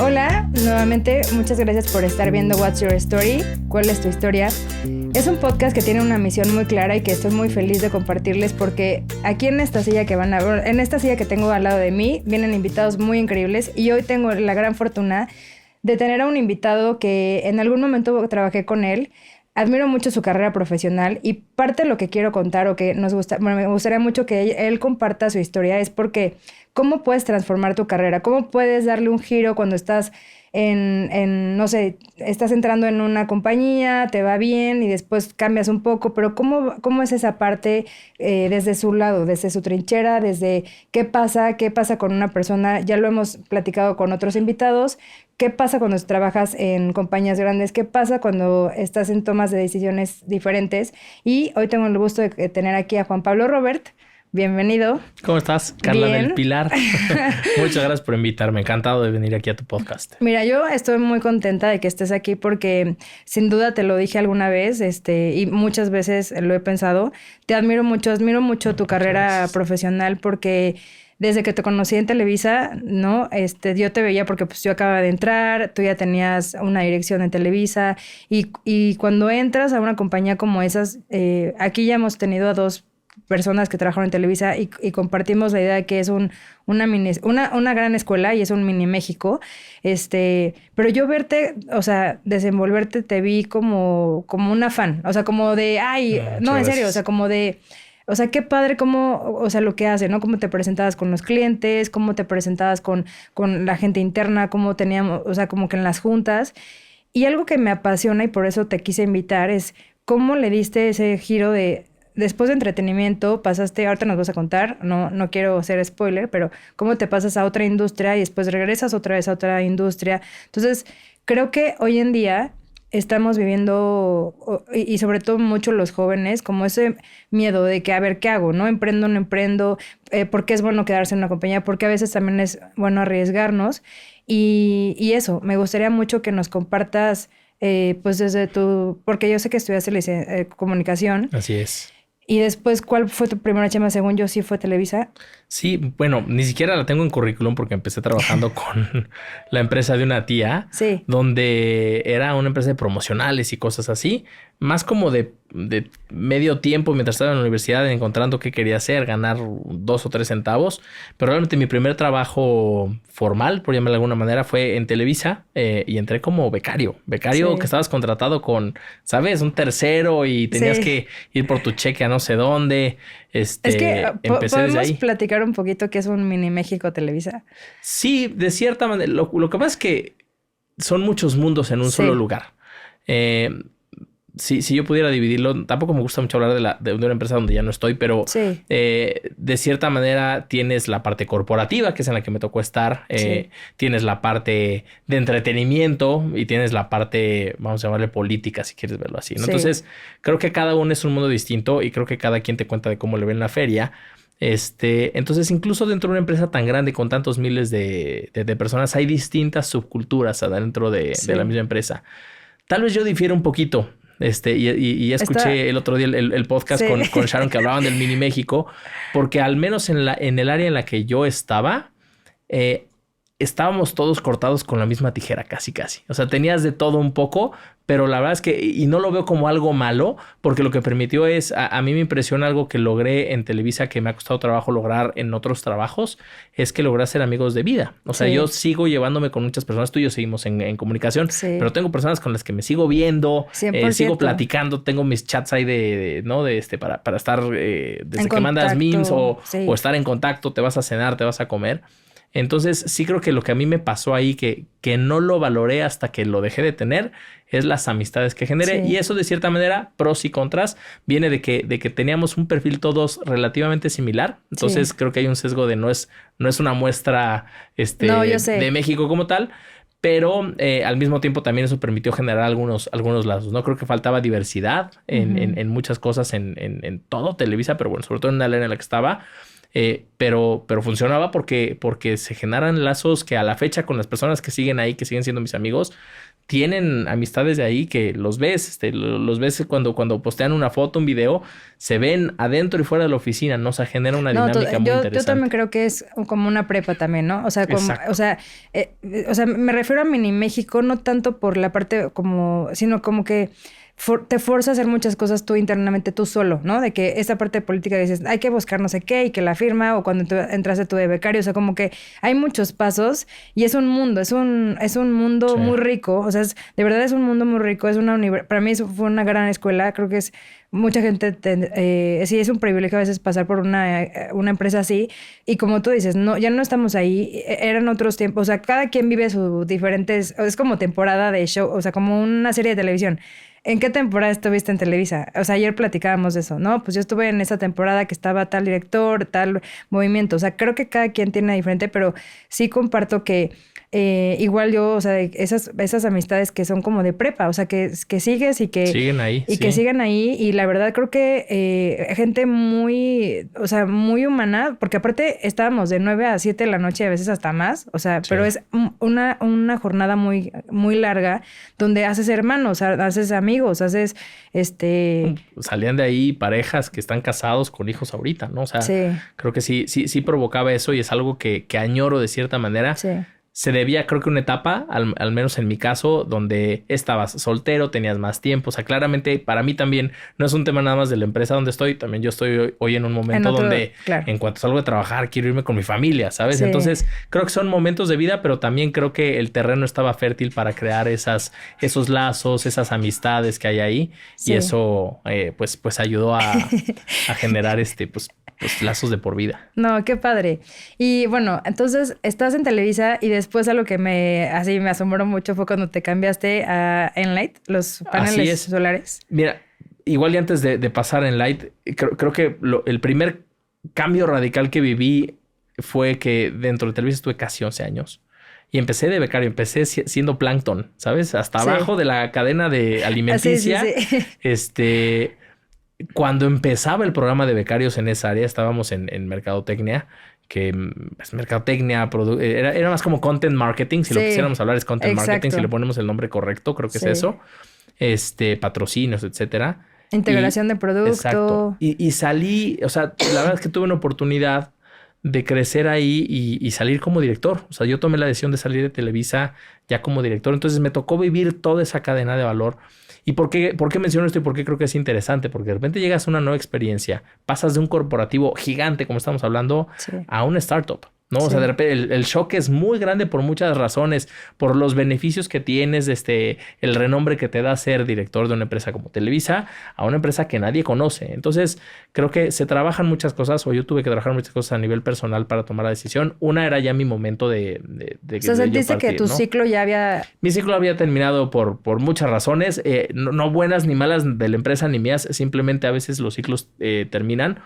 Hola, nuevamente muchas gracias por estar viendo What's Your Story, ¿cuál es tu historia? Es un podcast que tiene una misión muy clara y que estoy muy feliz de compartirles porque aquí en esta silla en esta silla que tengo al lado de mí vienen invitados muy increíbles y hoy tengo la gran fortuna de tener a un invitado que en algún momento trabajé con él. Admiro mucho su carrera profesional y parte de lo que quiero contar o que me gustaría mucho que él comparta su historia es porque cómo puedes transformar tu carrera, cómo puedes darle un giro cuando estás no sé, estás entrando en una compañía, te va bien y después cambias un poco, pero ¿cómo es esa parte desde su lado, desde su trinchera, desde qué pasa con una persona? Ya lo hemos platicado con otros invitados. ¿Qué pasa cuando trabajas en compañías grandes? ¿Qué pasa cuando estás en tomas de decisiones diferentes? Y hoy tengo el gusto de tener aquí a Juan Pablo Robert. Bienvenido. ¿Cómo estás, Carla Bien. del Pilar? Muchas gracias por invitarme. Encantado de venir aquí a tu podcast. Mira, yo estoy muy contenta de que estés aquí porque sin duda te lo dije alguna vez, y muchas veces lo he pensado. Te admiro mucho tu carrera profesional porque desde que te conocí en Televisa, ¿no? Yo te veía porque pues yo acababa de entrar, tú ya tenías una dirección en Televisa y cuando entras a una compañía como esas, aquí ya hemos tenido a dos personas que trabajaron en Televisa y compartimos la idea de que es una gran escuela y es un mini México. Pero yo verte, o sea, desenvolverte, te vi como una fan. O sea, como de, en serio, o sea, como de, o sea, qué padre o sea, lo que hace, ¿no? Cómo te presentabas con los clientes, cómo te presentabas con la gente interna, cómo teníamos, o sea, como que en las juntas. Y algo que me apasiona y por eso te quise invitar es cómo le diste ese giro de después de entretenimiento pasaste, ahorita nos vas a contar, no quiero hacer spoiler, pero cómo te pasas a otra industria y después regresas otra vez a otra industria. Entonces, creo que hoy en día estamos viviendo, y sobre todo mucho los jóvenes, como ese miedo de que, a ver, ¿qué hago? ¿No? ¿Emprendo, no emprendo? ¿Por qué es bueno quedarse en una compañía? Porque a veces también es bueno arriesgarnos. Y eso, me gustaría mucho que nos compartas, pues desde porque yo sé que estudiaste comunicación. Así es. Y después, ¿cuál fue tu primera chamba? Según yo, sí fue Televisa. Sí, bueno, ni siquiera la tengo en currículum porque empecé trabajando con la empresa de una tía. Sí. Donde era una empresa de promocionales y cosas así. Más como de medio tiempo mientras estaba en la universidad encontrando qué quería hacer, ganar 2 o 3 centavos. Pero realmente mi primer trabajo formal, por llamarlo de alguna manera, fue en Televisa y entré como becario. Becario Sí. que estabas contratado con, ¿sabes? Un tercero y tenías que ir por tu cheque a no sé dónde. Es que empecé desde podemos ahí. platicar un poquito qué es un mini México Televisa. Sí, de cierta manera. Lo que pasa es que son muchos mundos en un Sí. solo lugar. Si yo pudiera dividirlo, tampoco me gusta mucho hablar de una empresa donde ya no estoy, pero Sí. De cierta manera tienes la parte corporativa, que es en la que me tocó estar. Sí. Tienes la parte de entretenimiento y tienes la parte, vamos a llamarle política, si quieres verlo así, ¿no? Sí. Entonces, creo que cada uno es un mundo distinto y creo que cada quien te cuenta de cómo le ve en la feria. Entonces, incluso dentro de una empresa tan grande con tantos miles de personas, hay distintas subculturas adentro de la misma empresa. Tal vez yo difiero un poquito. Y escuché el otro día el podcast Sí. con Sharon que hablaban del Mini México, porque al menos en el área en la que yo estaba, estábamos todos cortados con la misma tijera, casi. O sea, tenías de todo un poco, pero la verdad es que, y no lo veo como algo malo, porque lo que permitió es, a mí me impresiona algo que logré en Televisa, que me ha costado trabajo lograr en otros trabajos, es que logré ser amigos de vida. O sea, yo sigo llevándome con muchas personas, tú y yo seguimos en comunicación, pero tengo personas con las que me sigo viendo, sigo platicando, tengo mis chats ahí para estar, desde que mandas memes o estar en contacto, te vas a cenar, te vas a comer. Entonces, sí creo que lo que a mí me pasó ahí, que no lo valoré hasta que lo dejé de tener, es las amistades que generé. Sí. Y eso, de cierta manera, pros y contras, viene de que teníamos un perfil todos relativamente similar. Entonces, creo que hay un sesgo de no es una muestra de México como tal. Pero al mismo tiempo también eso permitió generar algunos lazos, ¿no? Creo que faltaba diversidad en muchas cosas en todo Televisa, pero bueno, sobre todo en la área en la que estaba. Pero funcionaba porque se generan lazos que a la fecha con las personas que siguen ahí, que siguen siendo mis amigos, tienen amistades de ahí que los ves, los ves cuando postean una foto, un video, se ven adentro y fuera de la oficina, ¿no? O sea, genera una dinámica muy interesante. Yo también creo que es como una prepa también, ¿no? O sea, o sea, me refiero a Mini México no tanto por la parte como, sino como que te fuerza a hacer muchas cosas tú internamente, tú solo, ¿no? De que esta parte de política dices, hay que buscar no sé qué y que la firma o cuando entraste tú de becario, o sea, como que hay muchos pasos y es un mundo, es un mundo muy rico, o sea, de verdad es un mundo muy rico, es para mí eso fue una gran escuela, creo que es mucha gente, sí, es un privilegio a veces pasar por una empresa así y como tú dices, no, ya no estamos ahí, eran otros tiempos, o sea, cada quien vive sus diferentes, es como temporada de show, o sea, como una serie de televisión. ¿En qué temporada estuviste en Televisa? O sea, ayer platicábamos de eso, ¿no? Pues yo estuve en esa temporada que estaba tal director, tal movimiento. O sea, creo que cada quien tiene diferente, pero sí comparto que igual yo, o sea, esas amistades que son como de prepa, o sea, que sigues y que... Siguen ahí, y que sigan ahí. Y la verdad creo que gente muy, o sea, muy humana, porque aparte estábamos de 9 a 7 de la noche, a veces hasta más, o sea, pero es una jornada muy, muy larga donde haces hermanos, haces amigos, haces Salían de ahí parejas que están casados con hijos ahorita, ¿no? O sea, creo que sí provocaba eso y es algo que añoro de cierta manera. Sí. Se debía, creo que una etapa, al menos en mi caso, donde estabas soltero, tenías más tiempo. O sea, claramente para mí también no es un tema nada más de la empresa donde estoy. También yo estoy hoy en un momento donde en cuanto salgo de trabajar quiero irme con mi familia, ¿sabes? Sí. Entonces creo que son momentos de vida, pero también creo que el terreno estaba fértil para crear esos lazos, esas amistades que hay ahí. Sí. Y eso pues ayudó a generar pues lazos de por vida. No, qué padre. Y bueno, entonces estás en Televisa y después algo que me asombró mucho fue cuando te cambiaste a Enlight, los paneles solares. Mira, igual y antes de pasar a Enlight, creo que el primer cambio radical que viví fue que dentro de Televisa estuve casi 11 años. Y empecé de becario, empecé siendo plancton, ¿sabes? Hasta abajo de la cadena de alimenticia. Sí. Cuando empezaba el programa de becarios en esa área, estábamos en mercadotecnia, que pues, mercadotecnia era más como content marketing. Si lo quisiéramos hablar es content marketing, si le ponemos el nombre correcto, creo que es eso. Patrocinios, etcétera. Integración de producto. Exacto. Y salí, o sea, la verdad es que tuve una oportunidad de crecer ahí y salir como director. O sea, yo tomé la decisión de salir de Televisa ya como director. Entonces me tocó vivir toda esa cadena de valor. ¿Y por qué menciono esto y por qué creo que es interesante? Porque de repente llegas a una nueva experiencia, pasas de un corporativo gigante, como estamos hablando, a una startup, ¿no? O sea, de repente el shock es muy grande por muchas razones, por los beneficios que tienes, el renombre que te da ser director de una empresa como Televisa a una empresa que nadie conoce. Entonces, creo que se trabajan muchas cosas, o yo tuve que trabajar muchas cosas a nivel personal para tomar la decisión. Una era ya mi momento de o sea, sentiste partir, que tu ciclo ya había... Mi ciclo había terminado por muchas razones, no buenas ni malas de la empresa ni mías, simplemente a veces los ciclos terminan.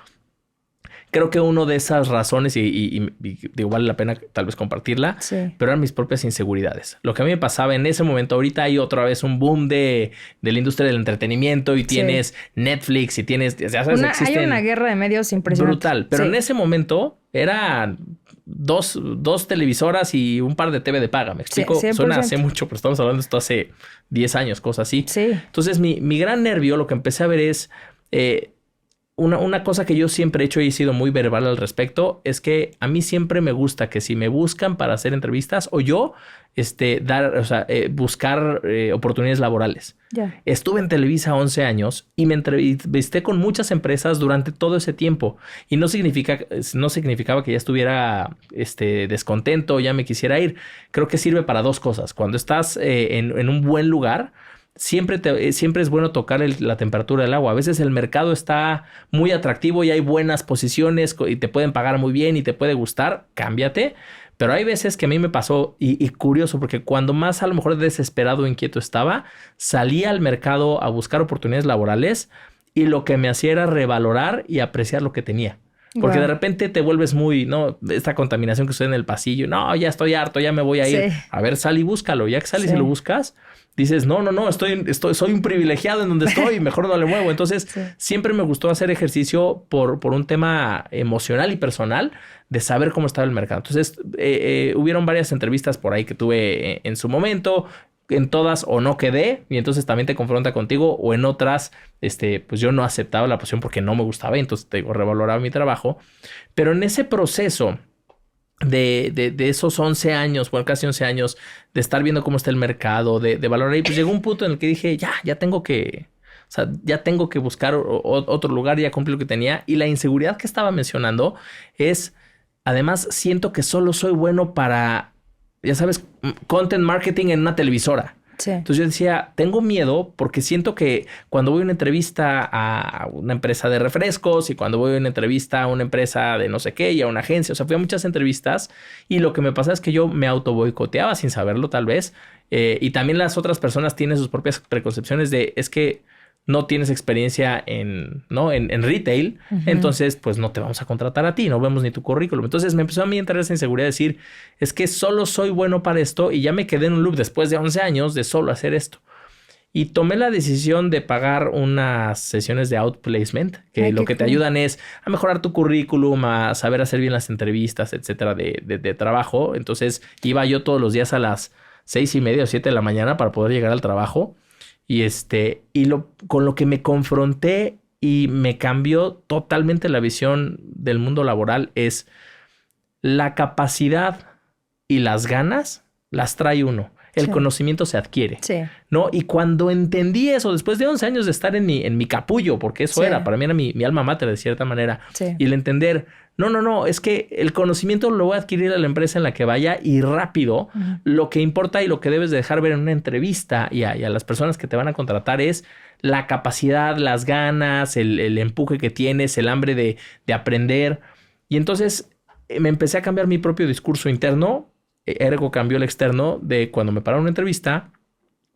Creo que una de esas razones, y digo, vale la pena tal vez compartirla, pero eran mis propias inseguridades. Lo que a mí me pasaba en ese momento, ahorita hay otra vez un boom de la industria del entretenimiento y tienes Netflix y tienes, ya sabes, hay una guerra de medios impresionante. Brutal, pero en ese momento eran dos televisoras y un par de TV de paga, ¿me explico? Suena hace mucho, pero estamos hablando de esto hace 10 años, cosas así. Sí. Entonces mi gran nervio, lo que empecé a ver es... Una cosa que yo siempre he hecho y he sido muy verbal al respecto es que a mí siempre me gusta que si me buscan para hacer entrevistas o yo buscar oportunidades laborales. Yeah. Estuve en Televisa 11 años y me entrevisté con muchas empresas durante todo ese tiempo y no significaba que ya estuviera descontento o ya me quisiera ir. Creo que sirve para dos cosas. Cuando estás en un buen lugar, siempre es bueno tocar la temperatura del agua. A veces el mercado está muy atractivo y hay buenas posiciones y te pueden pagar muy bien y te puede gustar, cámbiate. Pero hay veces que a mí me pasó y curioso porque cuando más a lo mejor desesperado o inquieto estaba, salía al mercado a buscar oportunidades laborales y lo que me hacía era revalorar y apreciar lo que tenía. Porque de repente te vuelves muy, ¿no? Esta contaminación que sucede en el pasillo. No, ya estoy harto, ya me voy a ir. A ver, sal y búscalo. Ya que sales y lo buscas, dices, no, soy un privilegiado en donde estoy, mejor no le muevo. Entonces, siempre me gustó hacer ejercicio por un tema emocional y personal de saber cómo estaba el mercado. Entonces, hubieron varias entrevistas por ahí que tuve en su momento. en todas o no quedé y entonces también te confronta contigo, o en otras, pues yo no aceptaba la posición porque no me gustaba y entonces te digo, revaloraba mi trabajo. Pero en ese proceso de esos 11 años, bueno, casi 11 años, de estar viendo cómo está el mercado, de valorar, y pues llegó un punto en el que dije, ya tengo que, o sea, ya tengo que buscar otro lugar, ya cumplí lo que tenía. Y la inseguridad que estaba mencionando es, además, siento que solo soy bueno para, ya sabes, content marketing en una televisora. Sí. Entonces yo decía, tengo miedo porque siento que cuando voy a una entrevista a una empresa de refrescos y cuando voy a una entrevista a una empresa de no sé qué y a una agencia, o sea, fui a muchas entrevistas y lo que me pasa es que yo me auto boicoteaba sin saberlo tal vez. Y también las otras personas tienen sus propias preconcepciones de, es que no tienes experiencia en retail, entonces pues no te vamos a contratar a ti, no vemos ni tu currículum. Entonces me empezó a mí a entrar esa inseguridad de decir, es que solo soy bueno para esto y ya me quedé en un loop después de 11 años de solo hacer esto. Y tomé la decisión de pagar unas sesiones de outplacement, que lo que te ayudan es a mejorar tu currículum, a saber hacer bien las entrevistas, etcétera, de trabajo. Entonces iba yo todos los días a las 6:30 o 7 de la mañana para poder llegar al trabajo. Y con lo que me confronté y me cambió totalmente la visión del mundo laboral es la capacidad y las ganas las trae uno. El conocimiento se adquiere, ¿no? Y cuando entendí eso, después de 11 años de estar en mi capullo, porque eso era, para mí era mi alma mater de cierta manera, y el entender, no, es que el conocimiento lo voy a adquirir a la empresa en la que vaya y rápido. Lo que importa y lo que debes de dejar ver en una entrevista y a las personas que te van a contratar es la capacidad, las ganas, el empuje que tienes, el hambre de aprender. Y entonces me empecé a cambiar mi propio discurso interno. Ergo cambió el externo de cuando me pararon una entrevista,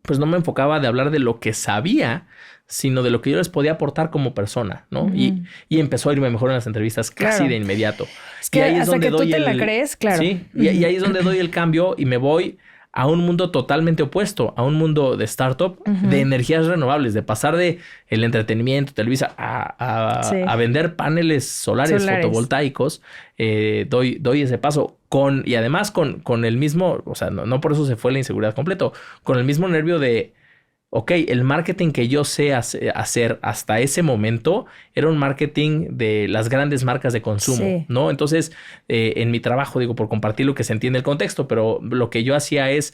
pues no me enfocaba de hablar de lo que sabía, sino de lo que yo les podía aportar como persona, ¿no? Y empezó a irme mejor en las entrevistas casi de inmediato. Es que ahí es donde tú te la crees, claro. Sí, y ahí es donde doy el cambio y me voy a un mundo totalmente opuesto, a un mundo de startup, de energías renovables, de pasar de el entretenimiento, Televisa, a vender paneles solares fotovoltaicos. Doy ese paso y además con el mismo, o sea, no por eso se fue la inseguridad completo, con el mismo nervio de, ok, el marketing que yo sé hacer hasta ese momento era un marketing de las grandes marcas de consumo, ¿no? Entonces, en mi trabajo, digo, por compartir lo que se entiende el contexto, pero lo que yo hacía es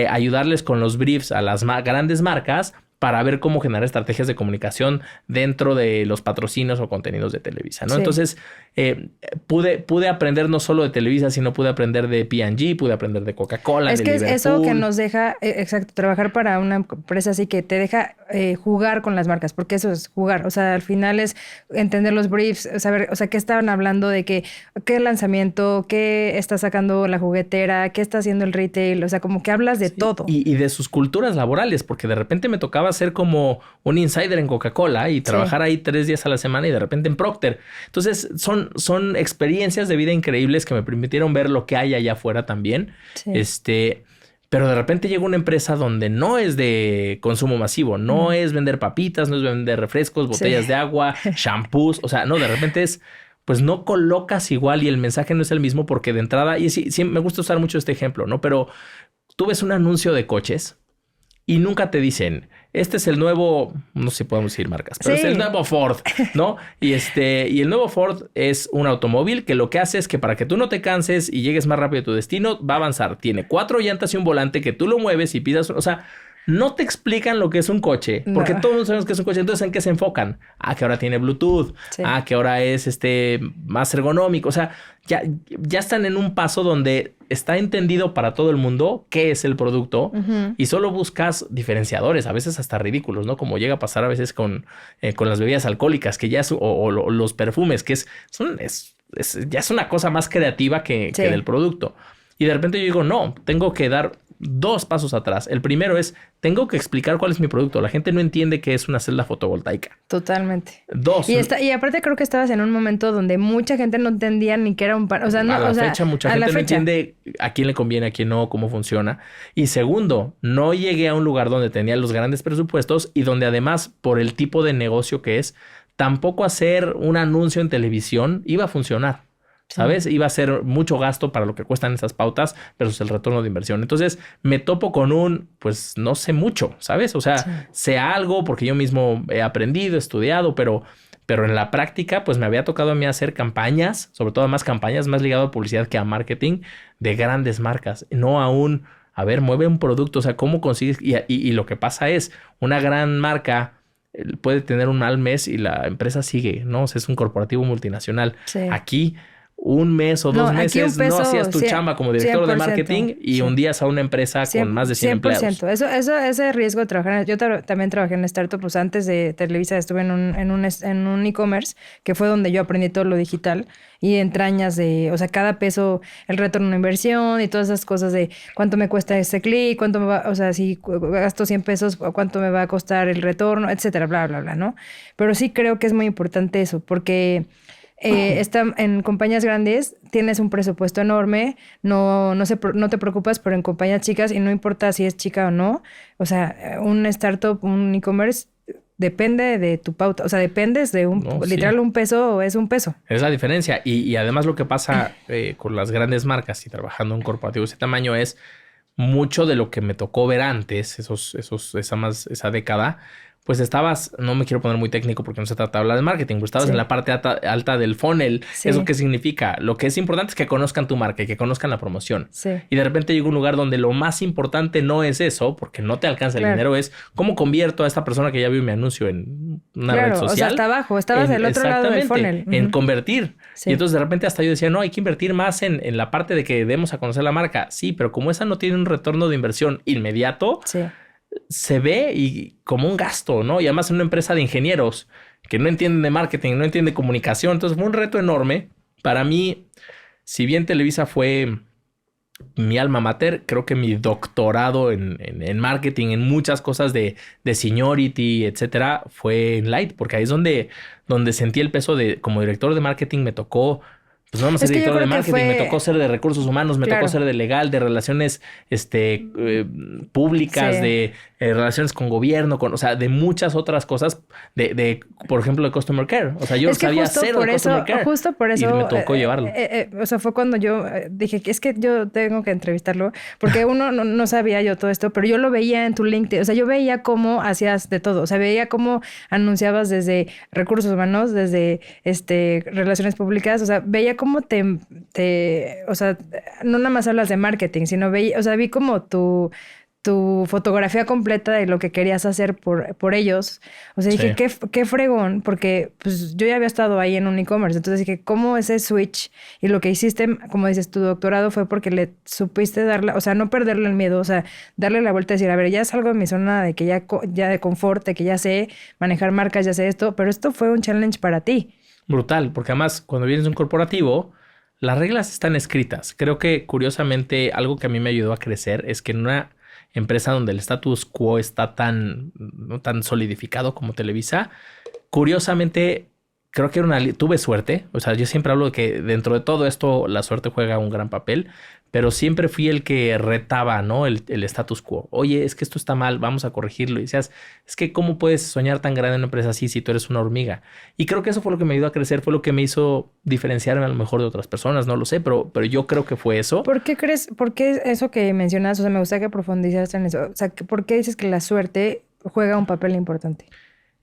ayudarles con los briefs a las grandes marcas para ver cómo generar estrategias de comunicación dentro de los patrocinios o contenidos de Televisa, ¿no? Entonces, pude aprender no solo de Televisa, sino pude aprender de P&G, pude aprender de Coca-Cola, es que es eso que nos deja, exacto, trabajar para una empresa así que te deja jugar con las marcas, porque eso es jugar. O sea, al final es entender los briefs, saber, o sea, qué estaban hablando de qué lanzamiento, qué está sacando la juguetera, qué está haciendo el retail, o sea, como que hablas de todo. Y de sus culturas laborales, porque de repente me tocaba ser como un insider en Coca-Cola y trabajar ahí 3 días a la semana y de repente en Procter. Entonces son experiencias de vida increíbles que me permitieron ver lo que hay allá afuera también. Pero de repente llega una empresa donde no es de consumo masivo, no es vender papitas, no es vender refrescos, botellas de agua, shampoos. O sea, no, de repente es, pues no colocas igual y el mensaje no es el mismo porque de entrada, y sí me gusta usar mucho este ejemplo, ¿no? Pero tú ves un anuncio de coches y nunca te dicen, este es el nuevo, no sé si podemos decir marcas, pero es el nuevo Ford, ¿no? Y el nuevo Ford es un automóvil que lo que hace es que para que tú no te canses y llegues más rápido a tu destino, va a avanzar. Tiene 4 llantas y un volante que tú lo mueves y pidas, o sea, no te explican lo que es un coche, porque todos sabemos que es un coche. Entonces, ¿en qué se enfocan? Que ahora tiene Bluetooth, que ahora es más ergonómico. O sea, ya están en un paso donde está entendido para todo el mundo qué es el producto y solo buscas diferenciadores, a veces hasta ridículos, ¿no? Como llega a pasar a veces con las bebidas alcohólicas, que ya o los perfumes, que ya es una cosa más creativa que del producto. Y de repente yo digo, no, tengo que dar 2 pasos atrás. El primero es, tengo que explicar cuál es mi producto. La gente no entiende qué es una celda fotovoltaica. Totalmente. 2. Y aparte creo que estabas en un momento donde mucha gente no entendía ni qué era un par. O sea, no, a la fecha mucha gente no entiende a quién le conviene, a quién no, cómo funciona. Y segundo, no llegué a un lugar donde tenía los grandes presupuestos y donde además, por el tipo de negocio que es, tampoco hacer un anuncio en televisión iba a funcionar. ¿sabes? Iba a ser mucho gasto para lo que cuestan esas pautas versus el retorno de inversión. Entonces me topo con pues no sé mucho, ¿sabes? O sea, sé algo porque yo mismo he aprendido, he estudiado, pero en la práctica, pues me había tocado a mí hacer campañas, sobre todo más campañas más ligado a publicidad que a marketing de grandes marcas, no aún, a ver, mueve un producto, o sea, ¿cómo consigues? Y lo que pasa es, una gran marca puede tener un mal mes y la empresa sigue, ¿no? O sea, es un corporativo multinacional. Sí. Aquí, un mes o 2 meses no hacías tu chamba como director 100%, de marketing y hundías a una empresa con más de 100 empleados. 100%. Ese riesgo de trabajar. Yo también trabajé en startup, pues antes de Televisa estuve en un e-commerce, que fue donde yo aprendí todo lo digital y entrañas de, o sea, cada peso, el retorno de inversión y todas esas cosas de cuánto me cuesta este clic, cuánto me va, o sea, si gasto 100 pesos, cuánto me va a costar el retorno, etcétera, bla, bla, bla, ¿no? Pero sí creo que es muy importante eso, porque en compañías grandes tienes un presupuesto enorme, no te preocupas, pero en compañías chicas, y no importa si es chica o no, o sea, un startup, un e-commerce, depende de tu pauta, o sea, dependes de literal un peso o es un peso. Es la diferencia. Y además lo que pasa con las grandes marcas y trabajando en corporativos de ese tamaño es mucho de lo que me tocó ver antes, esa década. Pues estabas, no me quiero poner muy técnico porque no se trata de hablar de marketing, pero estabas en la parte alta del funnel. Sí. ¿Eso qué significa? Lo que es importante es que conozcan tu marca y que conozcan la promoción. Sí. Y de repente llega un lugar donde lo más importante no es eso, porque no te alcanza el dinero, es cómo convierto a esta persona que ya vio mi anuncio en una red social. O sea, hasta abajo, estabas del otro lado del funnel. En convertir. Sí. Y entonces de repente hasta yo decía, no, hay que invertir más en la parte de que demos a conocer la marca. Sí, pero como esa no tiene un retorno de inversión inmediato... Sí. Se ve y como un gasto, ¿no? Y además en una empresa de ingenieros que no entienden de marketing, no entienden de comunicación. Entonces fue un reto enorme. Para mí, si bien Televisa fue mi alma mater, creo que mi doctorado en marketing, en muchas cosas de seniority, etcétera, fue en Light, porque ahí es donde sentí el peso de, como director de marketing, me tocó... Pues no vamos a ser director de marketing, me tocó ser de recursos humanos, me tocó ser de legal, de relaciones públicas, sí. De relaciones con gobierno, o sea, de muchas otras cosas, por ejemplo, de customer care. O sea, yo sabía cero de customer care. Justo por eso. Y me tocó llevarlo. O sea, fue cuando yo dije que es que yo tengo que entrevistarlo, porque uno no sabía yo todo esto, pero yo lo veía en tu LinkedIn. O sea, yo veía cómo hacías de todo. O sea, veía cómo anunciabas desde recursos humanos, desde relaciones públicas. O sea, veía cómo o sea, no nada más hablas de marketing, sino vi como tu fotografía completa de lo que querías hacer por ellos. O sea, dije, qué fregón, porque pues yo ya había estado ahí en un e-commerce. Entonces dije, ¿cómo ese switch? Y lo que hiciste, como dices, tu doctorado fue porque le supiste darle, o sea, no perderle el miedo, o sea, darle la vuelta y decir, a ver, ya salgo de mi zona de que ya de confort, de que ya sé manejar marcas, ya sé esto, pero esto fue un challenge para ti. Brutal, porque además cuando vienes de un corporativo, las reglas están escritas. Creo que curiosamente algo que a mí me ayudó a crecer es que en una empresa donde el status quo está no tan solidificado como Televisa, curiosamente creo que tuve suerte. O sea, yo siempre hablo de que dentro de todo esto la suerte juega un gran papel, pero siempre fui el que retaba, ¿no? El status quo. Oye, es que esto está mal, vamos a corregirlo. Y decías, es que ¿cómo puedes soñar tan grande en una empresa así si tú eres una hormiga? Y creo que eso fue lo que me ayudó a crecer, fue lo que me hizo diferenciarme a lo mejor de otras personas, no lo sé, pero yo creo que fue eso. ¿Por qué eso que mencionas? O sea, me gustaría que profundizaras en eso. O sea, ¿por qué dices que la suerte juega un papel importante?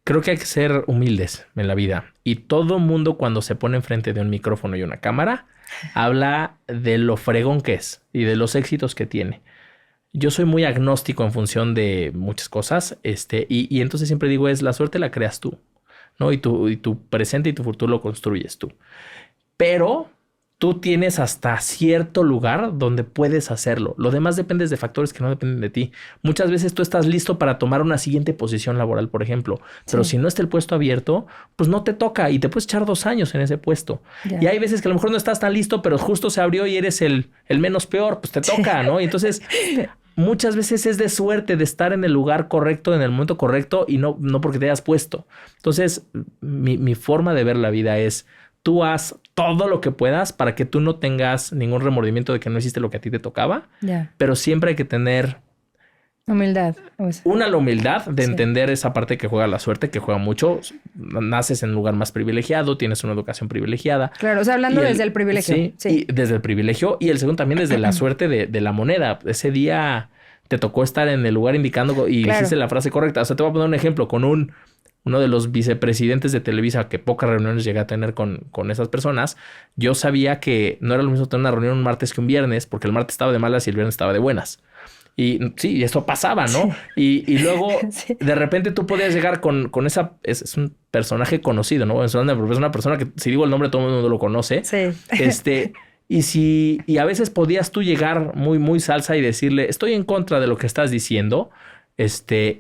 Creo que hay que ser humildes en la vida. Y todo mundo cuando se pone enfrente de un micrófono y una cámara habla de lo fregón que es y de los éxitos que tiene. Yo soy muy agnóstico en función de muchas cosas, y entonces siempre digo la suerte la creas tú, ¿no? Y tu presente y tu futuro lo construyes tú. Pero tú tienes hasta cierto lugar donde puedes hacerlo. Lo demás depende de factores que no dependen de ti. Muchas veces tú estás listo para tomar una siguiente posición laboral, por ejemplo. Pero si no está el puesto abierto, pues no te toca y te puedes echar 2 años en ese puesto. Yeah. Y hay veces que a lo mejor no estás tan listo, pero justo se abrió y eres el menos peor, pues te toca, ¿no? Y entonces muchas veces es de suerte de estar en el lugar correcto, en el momento correcto y no porque te hayas puesto. Entonces mi forma de ver la vida es: tú haz todo lo que puedas para que tú no tengas ningún remordimiento de que no hiciste lo que a ti te tocaba. Yeah. Pero siempre hay que tener Humildad. Una, la humildad de entender esa parte que juega la suerte, que juega mucho. Naces en un lugar más privilegiado, tienes una educación privilegiada. Claro, o sea, hablando desde el privilegio. Sí. Y desde el privilegio. Y el segundo también desde la suerte de la moneda. Ese día te tocó estar en el lugar indicando y dijiste la frase correcta. O sea, te voy a poner un ejemplo con uno de los vicepresidentes de Televisa, que pocas reuniones llegué a tener con esas personas. Yo sabía que no era lo mismo tener una reunión un martes que un viernes, porque el martes estaba de malas y el viernes estaba de buenas. Y sí, eso pasaba, ¿no? Sí. Y luego, de repente tú podías llegar con esa... Es un personaje conocido, ¿no? Es una persona que, si digo el nombre, todo el mundo lo conoce. Sí. Y a veces podías tú llegar muy, muy salsa y decirle, estoy en contra de lo que estás diciendo.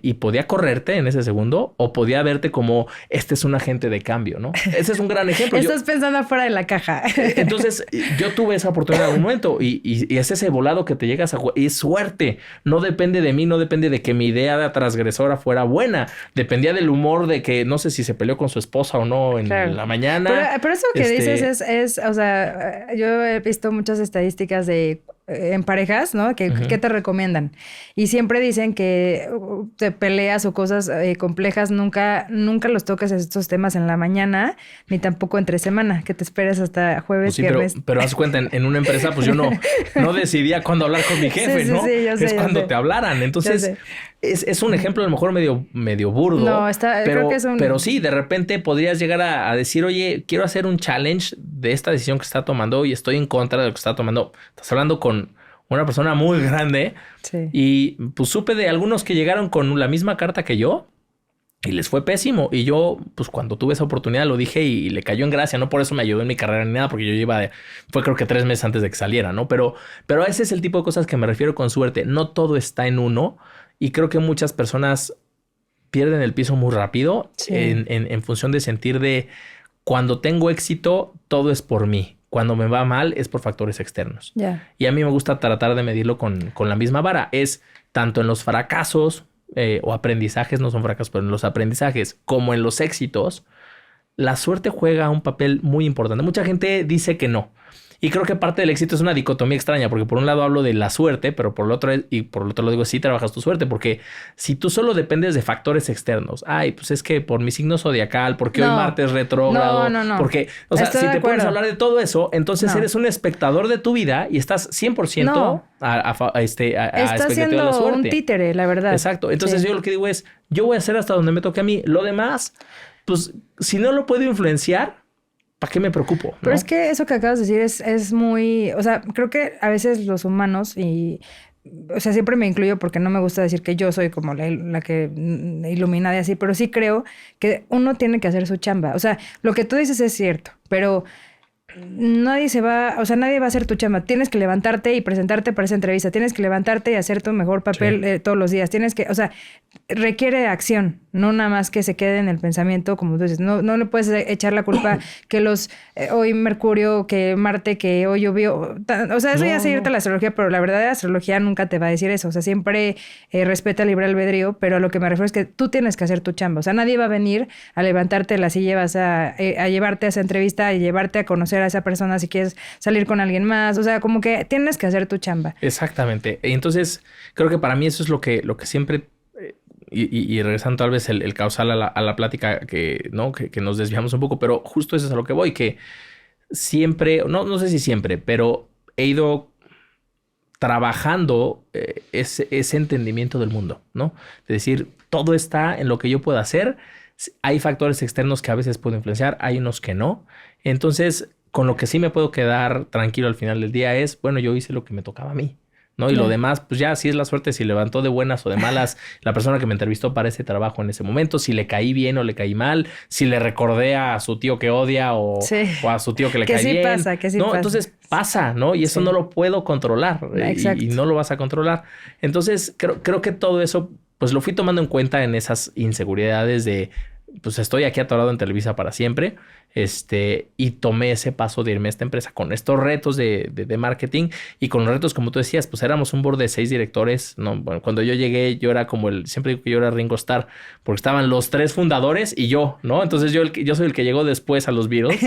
Y podía correrte en ese segundo o podía verte como este es un agente de cambio, ¿no? Ese es un gran ejemplo. Estás pensando afuera de la caja. Entonces, yo tuve esa oportunidad en algún momento y es ese volado que te llegas a jugar. Y es suerte. No depende de mí, no depende de que mi idea de transgresora fuera buena. Dependía del humor de que no sé si se peleó con su esposa o no en la mañana. Pero eso que dices es, o sea, yo he visto muchas estadísticas de en parejas, ¿no? ¿Qué te recomiendan? Y siempre dicen que te peleas o cosas complejas, nunca los toques estos temas en la mañana, ni tampoco entre semana, que te esperes hasta jueves, viernes. Pero haz cuenta, en una empresa, pues yo no decidía cuándo hablar con mi jefe, ¿no? Sí, yo sé, es cuando te hablaran. Entonces, es un ejemplo a lo mejor medio burdo. No, creo que es pero sí, de repente podrías llegar a decir, oye, quiero hacer un challenge de esta decisión que está tomando y estoy en contra de lo que está tomando. Estás hablando con una persona muy grande. Sí. Y pues supe de algunos que llegaron con la misma carta que yo y les fue pésimo. Y yo, pues cuando tuve esa oportunidad lo dije y le cayó en gracia. No por eso me ayudó en mi carrera ni nada, porque yo fue creo que 3 meses antes de que saliera, ¿no? Pero ese es el tipo de cosas que me refiero con suerte. No todo está en uno. Y creo que muchas personas pierden el piso muy rápido en función de sentir de cuando tengo éxito, todo es por mí. Cuando me va mal es por factores externos. Y a mí me gusta tratar de medirlo con la misma vara. Es tanto en los fracasos o aprendizajes, no son fracasos, pero en los aprendizajes como en los éxitos, la suerte juega un papel muy importante. Mucha gente dice que no. Y creo que parte del éxito es una dicotomía extraña, porque por un lado hablo de la suerte, pero por el otro lo digo, sí trabajas tu suerte, porque si tú solo dependes de factores externos, pues es que por mi signo zodiacal, porque hoy Marte es retrógrado, no. porque, o sea, si te pones a hablar de todo eso, entonces eres un espectador de tu vida y estás 100% a estás siendo la suerte. Un títere, la verdad. Exacto. Entonces yo lo que digo es, yo voy a hacer hasta donde me toque a mí. Lo demás, pues, si no lo puedo influenciar, ¿para qué me preocupo? ¿No? Pero es que eso que acabas de decir es muy... O sea, creo que a veces los humanos o sea, siempre me incluyo porque no me gusta decir que yo soy como la que ilumina de así, pero sí creo que uno tiene que hacer su chamba. O sea, lo que tú dices es cierto, pero nadie va a hacer tu chamba. Tienes que levantarte y presentarte para esa entrevista. Tienes que levantarte y hacer tu mejor papel todos los días. O sea, requiere acción, no nada más que se quede en el pensamiento, como tú dices. No le puedes echar la culpa que hoy Mercurio, que Marte, que hoy llovió. O sea, eso ya se irte a la astrología, pero la verdadera astrología nunca te va a decir eso. O sea, siempre respeta el libre albedrío, pero a lo que me refiero es que tú tienes que hacer tu chamba. O sea, nadie va a venir a levantarte de la silla, a llevarte a esa entrevista, a llevarte a conocer a esa persona si quieres salir con alguien más. O sea, como que tienes que hacer tu chamba. Exactamente. Entonces, creo que para mí eso es lo que siempre... Y regresando tal vez el causal a la plática que nos desviamos un poco, pero justo eso es a lo que voy, que siempre, no sé si siempre, pero he ido trabajando ese entendimiento del mundo, ¿no? De decir, todo está en lo que yo puedo hacer. Hay factores externos que a veces puedo influenciar, hay unos que no. Entonces, con lo que sí me puedo quedar tranquilo al final del día es, bueno, yo hice lo que me tocaba a mí, ¿no? Y lo demás, pues ya, si es la suerte, si levantó de buenas o de malas la persona que me entrevistó para ese trabajo en ese momento, si le caí bien o le caí mal, si le recordé a su tío que odia o a su tío que le cae bien. Que sí pasa. Entonces pasa, ¿no? Y eso no lo puedo controlar y no lo vas a controlar. Entonces, creo que todo eso, pues lo fui tomando en cuenta en esas inseguridades de pues estoy aquí atorado en Televisa para siempre. Y tomé ese paso de irme a esta empresa con estos retos de marketing y con los retos, como tú decías, pues éramos un board de 6 directores, ¿no? Bueno, cuando yo llegué, yo era como siempre digo que yo era Ringo Starr, porque estaban los 3 fundadores y yo, ¿no? Entonces yo soy el que llegó después a los Beatles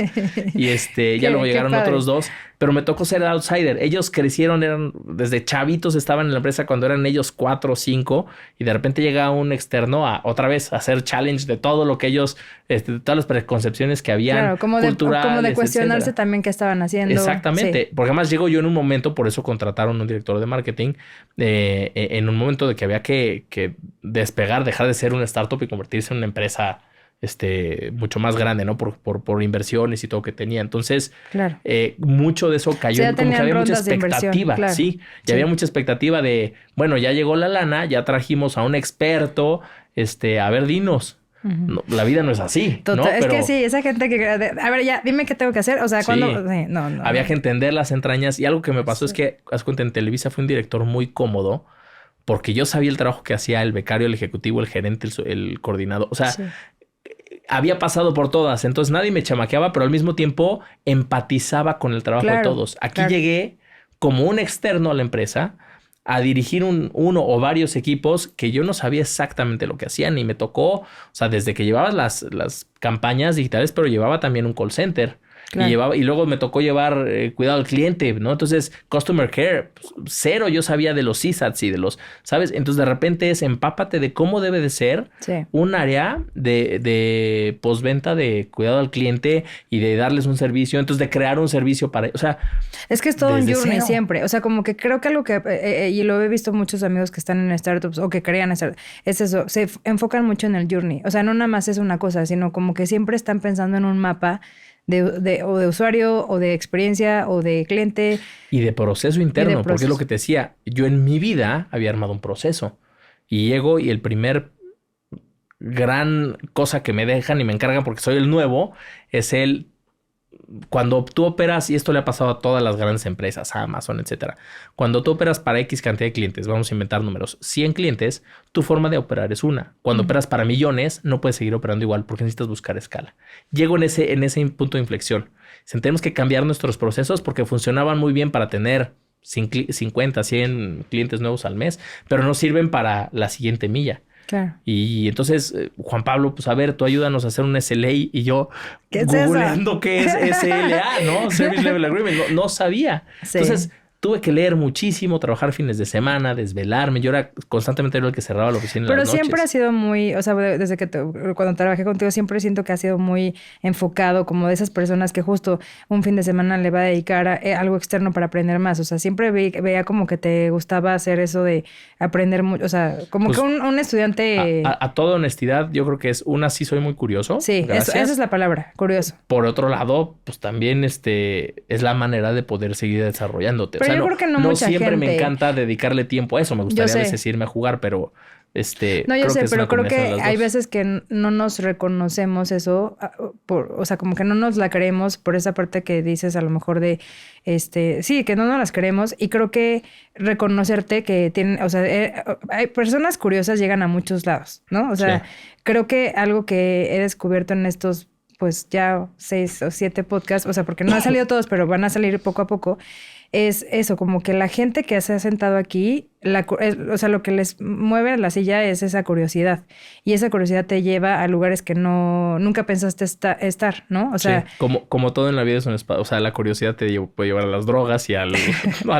y ya luego llegaron otros 2, pero me tocó ser el outsider. Ellos crecieron, eran desde chavitos, estaban en la empresa cuando eran ellos 4 o 5 y de repente llega un externo a otra vez a hacer challenge de todo lo que ellos, de todas las preconcepciones que habían. Claro, como de cuestionarse etcétera. También qué estaban haciendo. Exactamente, sí. Porque además llegó yo en un momento, por eso contrataron un director de marketing, en un momento de que había que despegar, dejar de ser una startup y convertirse en una empresa mucho más grande, ¿no? Por inversiones y todo que tenía. Entonces, claro. Mucho de eso cayó, como que había mucha expectativa, claro. Sí, y había mucha expectativa de, bueno, ya llegó la lana, ya trajimos a un experto, a ver, dinos. No, la vida no es así, Total, ¿no? Es que sí, esa gente que... A ver, ya, dime qué tengo que hacer. O sea, cuando... Sí, no. Había que entender las entrañas. Y algo que me pasó es que, haz cuenta, en Televisa fue un director muy cómodo porque yo sabía el trabajo que hacía el becario, el ejecutivo, el gerente, el coordinador. O sea, había pasado por todas. Entonces nadie me chamaqueaba, pero al mismo tiempo empatizaba con el trabajo de todos. Aquí llegué como un externo a la empresa a dirigir uno o varios equipos que yo no sabía exactamente lo que hacían y me tocó, o sea, desde que llevabas las campañas digitales, pero llevaba también un call center. Claro. Y luego me tocó llevar cuidado al cliente, ¿no? Entonces, Customer Care, pues, 0 yo sabía de los CSATs y de los, ¿sabes? Entonces, de repente empápate de cómo debe de ser un área de postventa de cuidado al cliente y de darles un servicio, entonces de crear un servicio para, o sea... Es que es todo un journey 0. siempre, o sea, como que creo que algo que, y lo he visto muchos amigos que están en startups o que querían estar, es eso, se enfocan mucho en el journey, o sea, no nada más es una cosa, sino como que siempre están pensando en un mapa o de usuario, o de experiencia, o de cliente. Y de proceso interno, porque es lo que te decía. Yo en mi vida había armado un proceso. Y llego y el primer gran cosa que me dejan y me encargan, porque soy el nuevo, es cuando tú operas, y esto le ha pasado a todas las grandes empresas, a Amazon, etcétera. Cuando tú operas para X cantidad de clientes, vamos a inventar números, 100 clientes, tu forma de operar es una. Cuando operas para millones, no puedes seguir operando igual porque necesitas buscar escala. Llego en ese punto de inflexión. Tenemos que cambiar nuestros procesos porque funcionaban muy bien para tener 50, 100 clientes nuevos al mes, pero no sirven para la siguiente milla. Claro. Y entonces, Juan Pablo, pues a ver, tú ayúdanos a hacer un SLA y yo googleando qué es SLA, ¿no? Service Level Agreement. No sabía. Sí. Entonces, tuve que leer muchísimo, trabajar fines de semana, desvelarme. Yo era constantemente el que cerraba la oficina en las noches. Pero siempre ha sido muy, o sea, desde que cuando trabajé contigo, siempre siento que ha sido muy enfocado, como de esas personas que justo un fin de semana le va a dedicar a algo externo para aprender más. O sea, siempre veía como que te gustaba hacer eso de aprender mucho. O sea, como pues, que un estudiante... A toda honestidad, yo creo que sí soy muy curioso. Sí, esa es la palabra, curioso. Por otro lado, pues también es la manera de poder seguir desarrollándote. Pero yo creo que no siempre me encanta dedicarle tiempo a eso. Me gustaría a veces irme a jugar, pero no, yo sé, pero creo que hay veces que no nos reconocemos eso, o sea, como que no nos la creemos por esa parte que dices a lo mejor de, sí, que no nos las creemos, y creo que reconocerte que tienen, o sea, hay personas curiosas llegan a muchos lados, ¿no? O sea, creo que algo que he descubierto en estos, pues ya 6 o 7 podcasts, o sea, porque no han salido todos, pero van a salir poco a poco, es eso, como que la gente que se ha sentado aquí, o sea, lo que les mueve a la silla es esa curiosidad. Y esa curiosidad te lleva a lugares que nunca pensaste estar, ¿no? O sea... Sí, como todo en la vida es un espacio. O sea, la curiosidad puede llevar a las drogas y al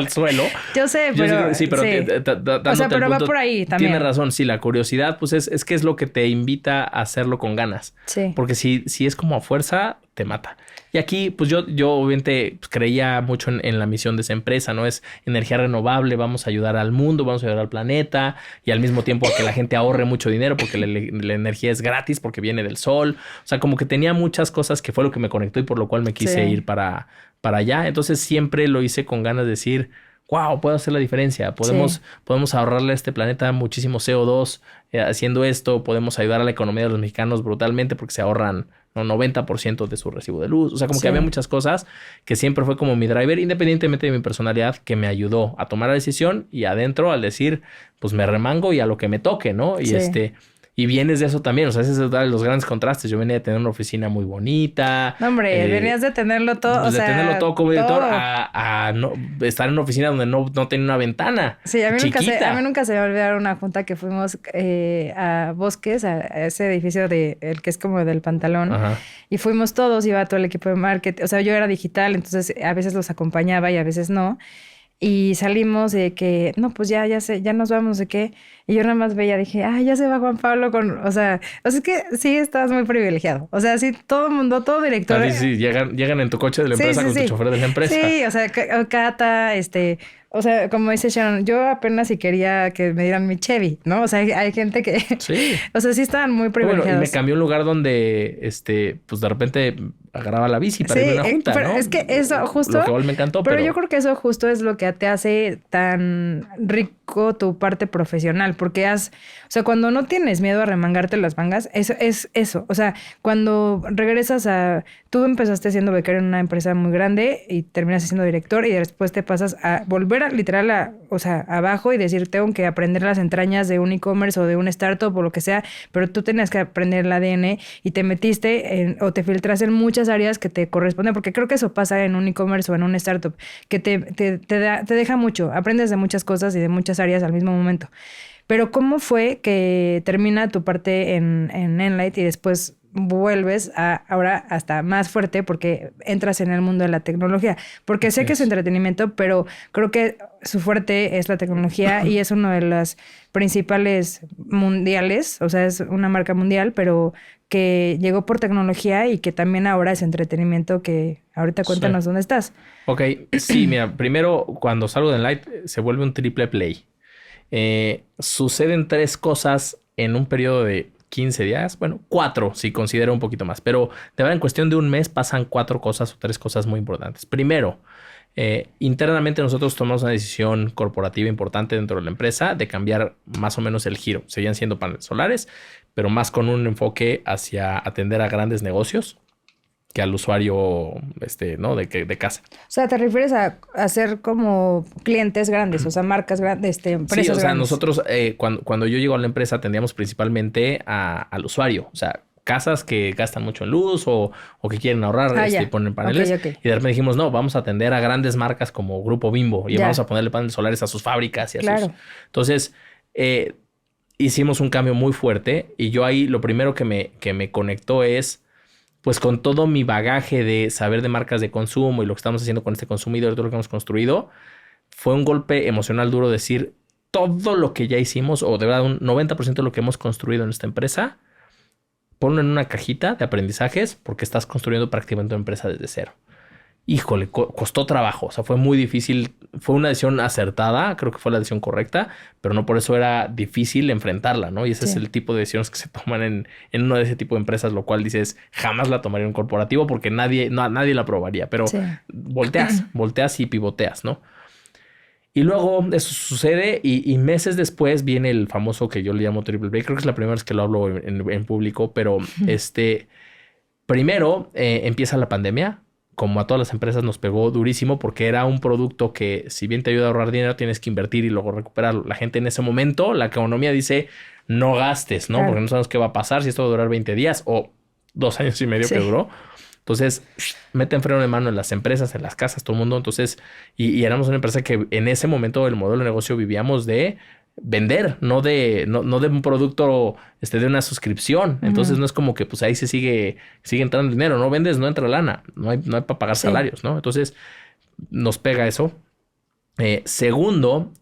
suelo. Yo sé, pero... Sí, pero... Sí. O sea, pero va por ahí también. Tienes razón. Sí, la curiosidad, pues es que es lo que te invita a hacerlo con ganas. Sí. Porque si es como a fuerza, te mata. Y aquí, pues yo obviamente creía mucho en la misión de esa empresa, ¿no? Es energía renovable, vamos a ayudar al mundo, vamos a ayudar al planeta y al mismo tiempo a que la gente ahorre mucho dinero porque la energía es gratis porque viene del sol. O sea, como que tenía muchas cosas que fue lo que me conectó y por lo cual me quise ir para allá. Entonces siempre lo hice con ganas de decir, wow, puedo hacer la diferencia. Podemos ahorrarle a este planeta muchísimo CO2 haciendo esto. Podemos ayudar a la economía de los mexicanos brutalmente porque se ahorran 90% de su recibo de luz. O sea, como que había muchas cosas que siempre fue como mi driver, independientemente de mi personalidad, que me ayudó a tomar la decisión y adentro al decir, pues me remango y a lo que me toque, ¿no? Y Y vienes de eso también, o sea, ese es los grandes contrastes. Yo venía de tener una oficina muy bonita. No, hombre, venías de tenerlo todo, pues de tenerlo todo como director a no, estar en una oficina donde no tenía una ventana. Sí, a mí chiquita. nunca se me va a olvidar una junta que fuimos a Bosques, a ese edificio el que es como del Pantalón. Ajá. Y fuimos todos, iba todo el equipo de marketing. O sea, yo era digital, entonces a veces los acompañaba y a veces no. Y salimos de que, no, pues ya nos vamos, no sé qué. Y yo nada más veía, dije, ya se va Juan Pablo o sea, es que sí estás muy privilegiado. O sea, sí, todo el mundo, todo director. Sí, llegan en tu coche de la empresa con tu chofer de la empresa. Sí, o sea, Cata, o sea, como dice Sharon, yo apenas si quería que me dieran mi Chevy, ¿no? O sea, hay gente que... Sí. O sea, sí estaban muy privilegiados. Bueno, y me cambió un lugar donde, pues de repente agarraba la bici para irme a una junta, pero ¿no? es que eso justo... Lo que igual me encantó, pero yo creo que eso justo es lo que te hace tan rico tu parte profesional, porque o sea, cuando no tienes miedo a remangarte las mangas, eso es eso. O sea, cuando regresas tú empezaste siendo becario en una empresa muy grande y terminaste siendo director y después te pasas a volver o sea, abajo y decir, tengo que aprender las entrañas de un e-commerce o de un startup o lo que sea, pero tú tenías que aprender el ADN y te metiste o te filtraste en muchas áreas que te corresponden, porque creo que eso pasa en un e-commerce o en un startup, que te deja mucho, aprendes de muchas cosas y de muchas áreas al mismo momento. Pero ¿cómo fue que termina tu parte en Enlight y después vuelves ahora hasta más fuerte porque entras en el mundo de la tecnología? Porque sé que es entretenimiento, pero creo que su fuerte es la tecnología y es uno de las principales mundiales, o sea, es una marca mundial, pero que llegó por tecnología y que también ahora es entretenimiento, que ahorita cuéntanos dónde estás. Ok, sí, mira, primero cuando salgo de Enlight se vuelve un triple play. Suceden 3 cosas en un periodo de 15 días, bueno, 4 si considero un poquito más, pero de verdad en cuestión de un mes pasan 4 cosas o 3 cosas muy importantes. Primero, internamente nosotros tomamos una decisión corporativa importante dentro de la empresa de cambiar más o menos el giro. Seguían siendo paneles solares, pero más con un enfoque hacia atender a grandes negocios que al usuario, ¿no? De casa. O sea, ¿te refieres a hacer como clientes grandes? O sea, marcas grandes, empresas sí, o sea, grandes. nosotros cuando yo llego a la empresa atendíamos principalmente al usuario. O sea, casas que gastan mucho en luz o que quieren ahorrar, ponen paneles. Okay. Y de repente dijimos, no, vamos a atender a grandes marcas como Grupo Bimbo y vamos a ponerle paneles solares a sus fábricas y a sus... Entonces, hicimos un cambio muy fuerte y yo ahí lo primero que me conectó es... pues con todo mi bagaje de saber de marcas de consumo y lo que estamos haciendo con este consumidor, todo lo que hemos construido, fue un golpe emocional duro decir todo lo que ya hicimos, o de verdad un 90% de lo que hemos construido en esta empresa, ponlo en una cajita de aprendizajes porque estás construyendo prácticamente una empresa desde cero. Híjole, costó trabajo, o sea, fue muy difícil, fue una decisión acertada, creo que fue la decisión correcta, pero no por eso era difícil enfrentarla, ¿no? Y ese es el tipo de decisiones que se toman en uno de ese tipo de empresas, lo cual dices, jamás la tomaría en un corporativo porque nadie la aprobaría, pero volteas y pivoteas, ¿no? Y luego eso sucede y meses después viene el famoso que yo le llamo triple play, creo que es la primera vez que lo hablo en público, pero primero empieza la pandemia. Como a todas las empresas nos pegó durísimo porque era un producto que si bien te ayuda a ahorrar dinero, tienes que invertir y luego recuperarlo. La gente en ese momento, la economía dice no gastes, ¿no? Claro. Porque no sabemos qué va a pasar, si esto va a durar 20 días o 2 años y medio que duró. Entonces, meten freno de mano en las empresas, en las casas, todo el mundo. Entonces, y éramos una empresa que en ese momento del modelo de negocio vivíamos de vender, no de un producto de una suscripción. Entonces no es como que pues ahí sigue entrando dinero, no vendes, no entra lana, no hay para pagar salarios, ¿no? Entonces nos pega eso. Segundo,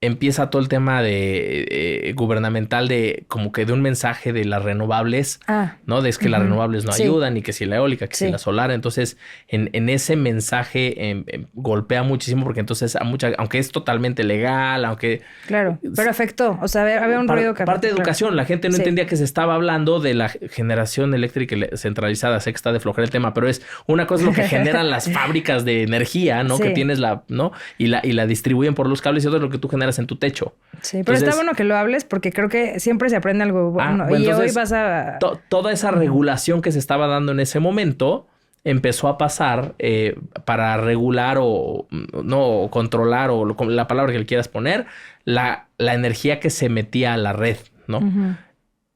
empieza todo el tema de gubernamental de como que de un mensaje de las renovables, ¿no? De es que las renovables no ayudan y que si la eólica, que si la solar. Entonces, en ese mensaje golpea muchísimo porque entonces aunque es totalmente legal, aunque... Claro, pero afectó. O sea, había un ruido que... Parte de educación. La gente no entendía que se estaba hablando de la generación eléctrica centralizada. Sé que está de flojera el tema, pero es una cosa lo que generan las fábricas de energía, ¿no? Que tienes ¿no? Y la distribuyen por los cables y otro es lo que tú generas en tu techo. Sí, pero entonces, está bueno que lo hables porque creo que siempre se aprende algo bueno. Y entonces, hoy vas a... Toda esa regulación que se estaba dando en ese momento empezó a pasar para regular o no o controlar o la palabra que le quieras poner, la energía que se metía a la red, ¿no? Uh-huh.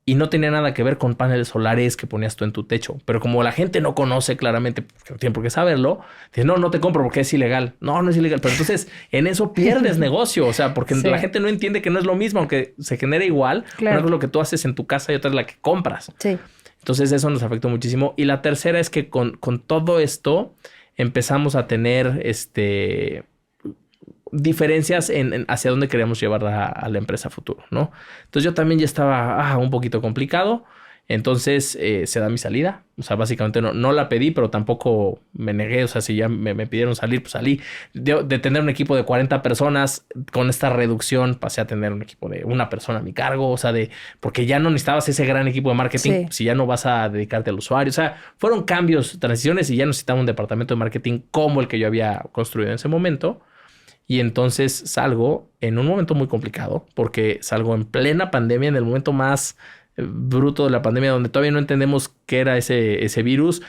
Y no tenía nada que ver con paneles solares que ponías tú en tu techo. Pero como la gente no conoce claramente, porque no tiene por qué saberlo, dice, no te compro porque es ilegal. No es ilegal. Pero entonces en eso pierdes negocio. O sea, porque la gente no entiende que no es lo mismo, aunque se genere igual. Claro. Una cosa es lo que tú haces en tu casa y otra es la que compras. Sí. Entonces eso nos afectó muchísimo. Y la tercera es que con todo esto empezamos a tener diferencias en hacia dónde queríamos llevar a la empresa futuro, ¿no? Entonces yo también ya estaba un poquito complicado. Entonces se da mi salida. O sea, básicamente no la pedí, pero tampoco me negué. O sea, si ya me pidieron salir, pues salí. De tener un equipo de 40 personas, con esta reducción pasé a tener un equipo de una persona a mi cargo. O sea, porque ya no necesitabas ese gran equipo de marketing si ya no vas a dedicarte al usuario. O sea, fueron cambios, transiciones y ya necesitaba un departamento de marketing como el que yo había construido en ese momento. Y entonces salgo en un momento muy complicado porque salgo en plena pandemia, en el momento más bruto de la pandemia, donde todavía no entendemos qué era ese virus.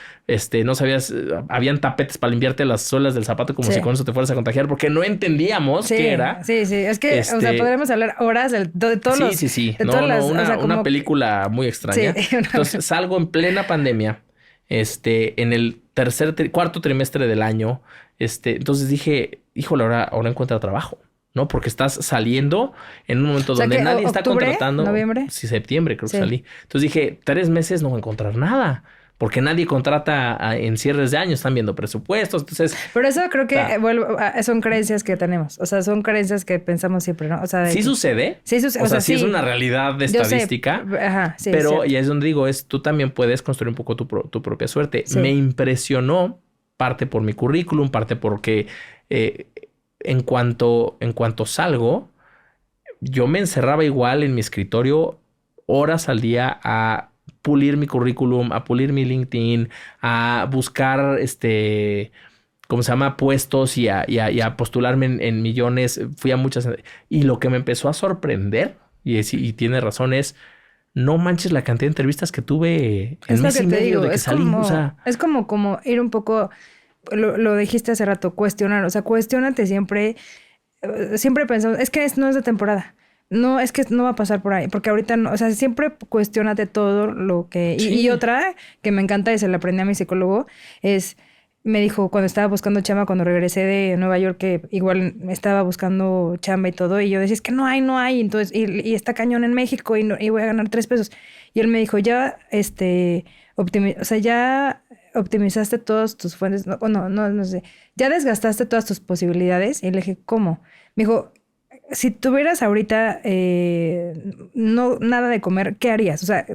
No sabías, habían tapetes para limpiarte las suelas del zapato como si con eso te fueras a contagiar, porque no entendíamos qué era. Sí. Es que, o sea, podríamos hablar horas de todos los... Sí. Una película muy extraña. Sí, entonces salgo en plena pandemia, en el cuarto trimestre del año. Entonces dije, híjole, ahora encuentra trabajo, ¿no? Porque estás saliendo en un momento donde nadie está contratando. ¿Noviembre? Sí, septiembre creo que salí. Entonces dije, 3 meses no voy a encontrar nada. Porque nadie contrata en cierres de año, están viendo presupuestos, entonces... Pero eso creo que son creencias que tenemos. O sea, son creencias que pensamos siempre, ¿no? O sea, ¿Sí sucede? Sí sucede. O sea, sí es una realidad de estadística. Ajá, sí. Pero, y es donde digo, tú también puedes construir un poco tu propia suerte. Sí. Me impresionó, parte por mi currículum, parte porque en cuanto salgo, yo me encerraba igual en mi escritorio horas al día a pulir mi currículum, a pulir mi LinkedIn, a buscar ¿cómo se llama? Puestos y a postularme en millones. Fui a muchas. Y lo que me empezó a sorprender, y tiene razón, es no manches la cantidad de entrevistas que tuve en mes y medio de que salí. Es como ir un poco, lo dijiste hace rato, cuestionar. O sea, cuestiónate siempre. Siempre pensamos, es que no es de temporada. No, es que no va a pasar por ahí. Porque ahorita no, o sea, siempre cuestiónate todo lo que... Sí. Y otra que me encanta y se la aprendí a mi psicólogo es... Me dijo cuando estaba buscando chamba, cuando regresé de Nueva York, que igual estaba buscando chamba y todo, y yo decía, es que no hay, entonces, y está cañón en México y voy a ganar 3 pesos. Y él me dijo, ya, ya optimizaste todas tus fuentes, no sé, ya desgastaste todas tus posibilidades. Y le dije, ¿cómo? Me dijo, si tuvieras ahorita nada de comer, ¿qué harías? O sea,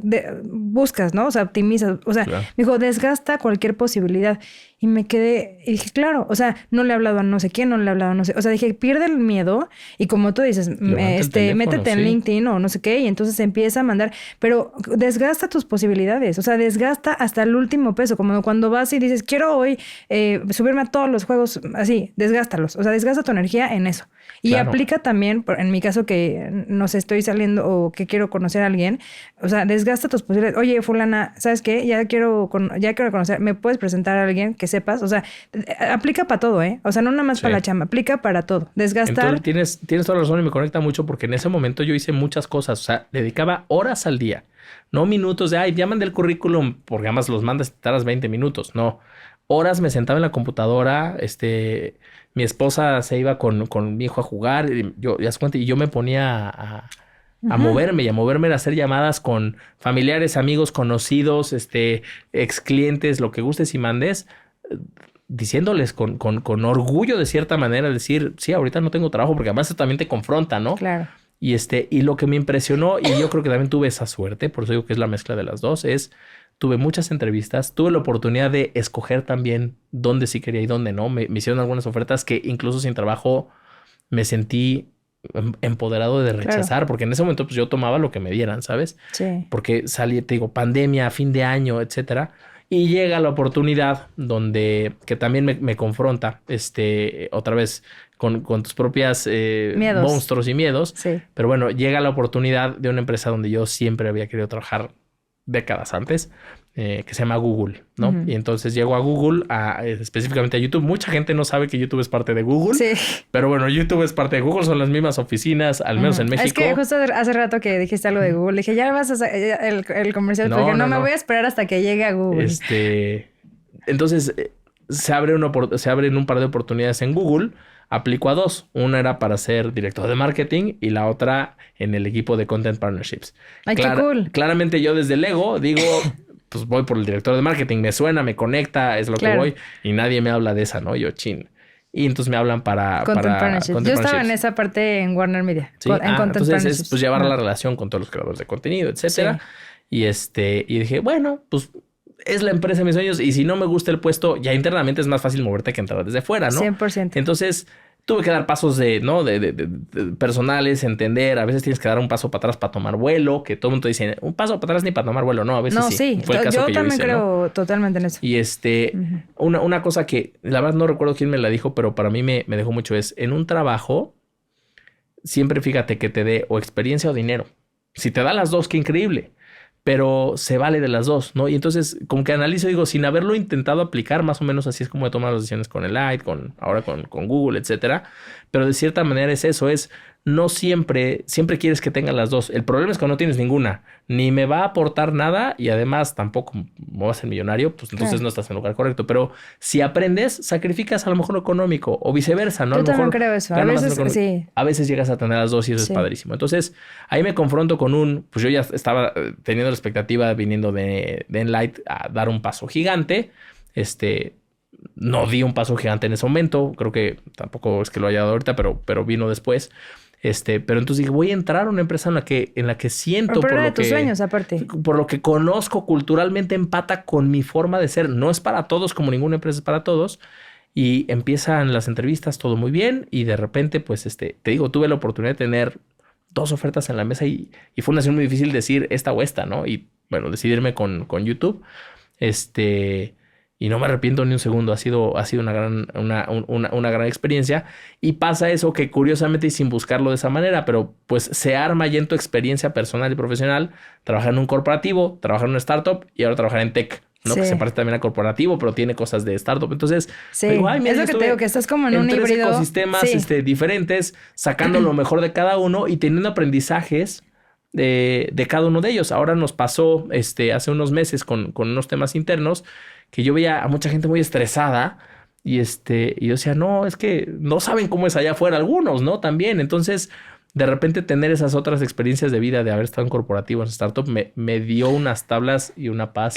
buscas, ¿no? O sea, optimizas. O sea, claro. Me dijo, desgasta cualquier posibilidad. Y me quedé, y dije, claro, o sea, no le he hablado a no sé quién, no le he hablado a no sé. O sea, dije, pierde el miedo y como tú dices, métete en LinkedIn o no sé qué, y entonces empieza a mandar, pero desgasta tus posibilidades, o sea, desgasta hasta el último peso, como cuando vas y dices, quiero hoy subirme a todos los juegos, así, desgástalos, o sea, desgasta tu energía en eso. Y claro. Aplica también, en mi caso que no sé, estoy saliendo o que quiero conocer a alguien, o sea, desgasta tus posibilidades. Oye, fulana, ¿sabes qué? Ya quiero conocer, ¿me puedes presentar a alguien que sepas? O sea, aplica para todo, ¿eh? O sea, no nada más para la chamba, aplica para todo. Desgastar. Entonces, tienes toda la razón y me conecta mucho porque en ese momento yo hice muchas cosas, o sea, dedicaba horas al día, no minutos de, ya mandé el currículum, porque además los mandas y tardas 20 minutos, no. Horas me sentaba en la computadora, mi esposa se iba con mi hijo a jugar, y yo me ponía a moverme a hacer llamadas con familiares, amigos, conocidos, ex clientes, lo que gustes y mandes, diciéndoles con orgullo de cierta manera, decir, sí, ahorita no tengo trabajo, porque además eso también te confronta, ¿no? Claro. Y lo que me impresionó, y yo creo que también tuve esa suerte, por eso digo que es la mezcla de las dos, tuve muchas entrevistas, tuve la oportunidad de escoger también dónde sí quería y dónde no. Me hicieron algunas ofertas que incluso sin trabajo me sentí empoderado de rechazar, claro. Porque en ese momento pues yo tomaba lo que me dieran, ¿sabes? Sí. Porque salí, te digo, pandemia, fin de año, etcétera. Y llega la oportunidad que también me confronta, otra vez con tus propias monstruos y miedos. Sí. Pero bueno, llega la oportunidad de una empresa donde yo siempre había querido trabajar décadas antes, que se llama Google, ¿no? Ujú. Y entonces llego a Google, específicamente a YouTube. Mucha gente no sabe que YouTube es parte de Google. Sí. Pero bueno, YouTube es parte de Google. Son las mismas oficinas, al menos en México. Es que justo hace rato que dijiste algo de Google, dije, ya vas a hacer el comercial. No, Porque no, me no. voy a esperar hasta que llegue a Google. Entonces, se abren un par de oportunidades en Google. Aplico a 2. Una era para ser director de marketing y la otra en el equipo de Content Partnerships. Ay, qué cool. Claramente yo desde el ego digo, pues voy por el director de marketing. Me suena, me conecta, es lo que voy. Y nadie me habla de esa, ¿no? Yo, chin. Y entonces me hablan para Content Partnerships. Yo estaba en esa parte en Warner Media. Sí, En Content entonces Partnerships. es pues llevar la relación con todos los creadores de contenido, etcétera. Sí. Y dije, bueno, pues es la empresa de mis sueños y si no me gusta el puesto, ya internamente es más fácil moverte que entrar desde fuera, ¿no? 100%. Entonces tuve que dar pasos de personales, entender. A veces tienes que dar un paso para atrás para tomar vuelo, que todo el mundo dice, un paso para atrás ni para tomar vuelo. No, a veces sí. Fue el caso yo que también yo hice, creo, ¿no? Totalmente en eso. Y una cosa que la verdad no recuerdo quién me la dijo, pero para mí me dejó mucho es, en un trabajo, siempre fíjate que te dé o experiencia o dinero. Si te da las dos, qué increíble. Pero se vale de las dos, ¿no? Y entonces, como que analizo, digo, sin haberlo intentado aplicar, más o menos así es como he tomado las decisiones con el Light, ahora con Google, etcétera. Pero de cierta manera es eso, no siempre quieres que tengan las dos. El problema es que no tienes ninguna. Ni me va a aportar nada y además tampoco me voy a ser millonario, pues entonces no estás en el lugar correcto. Pero si aprendes, sacrificas a lo mejor lo económico o viceversa, ¿no? Yo a lo también mejor creo eso. A veces sí. A veces llegas a tener las dos y eso es padrísimo. Entonces, ahí me confronto con pues yo ya estaba teniendo la expectativa viniendo de Enlight a dar un paso gigante. No di un paso gigante en ese momento. Creo que tampoco es que lo haya dado ahorita, pero vino después. Pero entonces dije, voy a entrar a una empresa en la que siento por lo de tus sueños, aparte. Por lo que conozco culturalmente empata con mi forma de ser. No es para todos, como ninguna empresa es para todos. Y empiezan las entrevistas, todo muy bien. Y de repente, pues, te digo, tuve la oportunidad de tener 2 ofertas en la mesa y fue una decisión muy difícil decir esta o esta, ¿no? Y bueno, decidirme con YouTube. Y no me arrepiento ni un segundo. Ha sido una gran experiencia. Y pasa eso que curiosamente y sin buscarlo de esa manera, pero pues se arma ya en tu experiencia personal y profesional. Trabajar en un corporativo, trabajar en una startup y ahora trabajar en tech, ¿no? Sí. Que se parece también a corporativo, pero tiene cosas de startup. Entonces, digo, mira, es lo que te digo, que estás como en un 3 híbrido. ecosistemas diferentes, sacando lo mejor de cada uno y teniendo aprendizajes de cada uno de ellos. Ahora nos pasó hace unos meses con unos temas internos que yo veía a mucha gente muy estresada y yo decía, no, es que no saben cómo es allá afuera algunos, ¿no? También. Entonces, de repente tener esas otras experiencias de vida de haber estado en corporativo, en startup, me dio unas tablas y una paz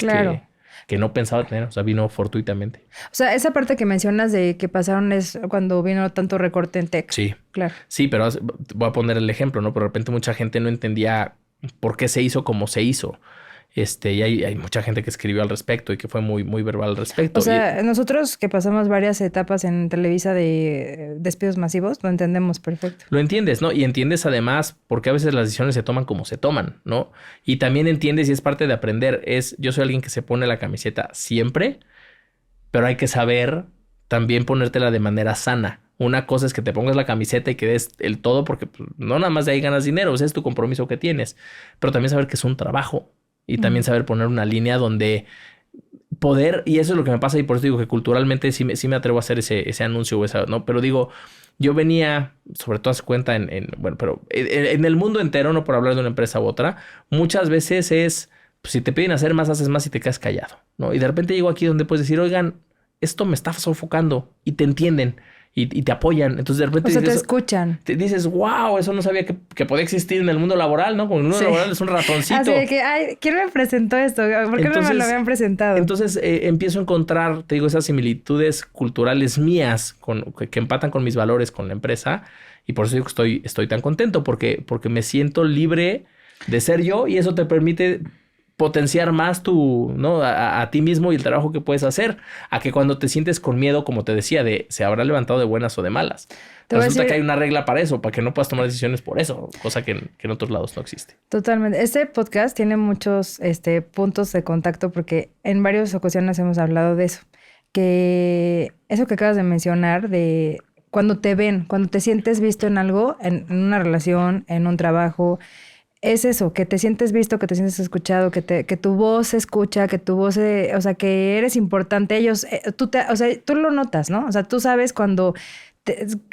que no pensaba tener. O sea, vino fortuitamente. O sea, esa parte que mencionas de que pasaron es cuando vino tanto recorte en tech. Sí. Claro. Sí, pero voy a poner el ejemplo, ¿no? Pero de repente mucha gente no entendía por qué se hizo como se hizo. Y hay mucha gente que escribió al respecto y que fue muy, muy verbal al respecto. O sea, nosotros que pasamos varias etapas en Televisa de despidos masivos, lo entendemos perfecto. Lo entiendes, ¿no? Y entiendes además por qué a veces las decisiones se toman como se toman, ¿no? Y también entiendes y es parte de aprender. Yo soy alguien que se pone la camiseta siempre, pero hay que saber también ponértela de manera sana. Una cosa es que te pongas la camiseta y que des el todo porque pues, no nada más de ahí ganas dinero, ese es tu compromiso que tienes. Pero también saber que es un trabajo. Y también saber poner una línea donde poder, y eso es lo que me pasa y por eso digo que culturalmente sí me atrevo a hacer ese anuncio o esa, ¿no? Pero digo, yo venía, sobre todo se cuenta en el mundo entero, no por hablar de una empresa u otra, muchas veces es, pues, si te piden hacer más, haces más y te quedas callado, ¿no? Y de repente llego aquí donde puedes decir, oigan, esto me está sofocando y te entienden. Y te apoyan. Entonces, de repente... O sea, te escuchan. Te dices, wow, eso no sabía que podía existir en el mundo laboral, ¿no? Como el mundo laboral es un ratoncito. Así de que, ay, ¿quién me presentó esto? ¿Por qué no me lo habían presentado? Entonces, empiezo a encontrar, te digo, esas similitudes culturales mías que empatan con mis valores con la empresa. Y por eso digo que estoy tan contento porque me siento libre de ser yo y eso te permite potenciar más ¿no? a ti mismo y el trabajo que puedes hacer, a que cuando te sientes con miedo, como te decía, de se habrá levantado de buenas o de malas. Resulta que hay una regla para eso, para que no puedas tomar decisiones por eso, cosa que en otros lados no existe. Totalmente. Este podcast tiene muchos puntos de contacto porque en varias ocasiones hemos hablado de eso. Que eso que acabas de mencionar, de cuando te ven, cuando te sientes visto en algo, en una relación, en un trabajo, es eso, que te sientes visto, que te sientes escuchado, que tu voz se escucha, que tu voz, o sea, que eres importante. Ellos, o sea, tú lo notas, ¿no? O sea, tú sabes cuando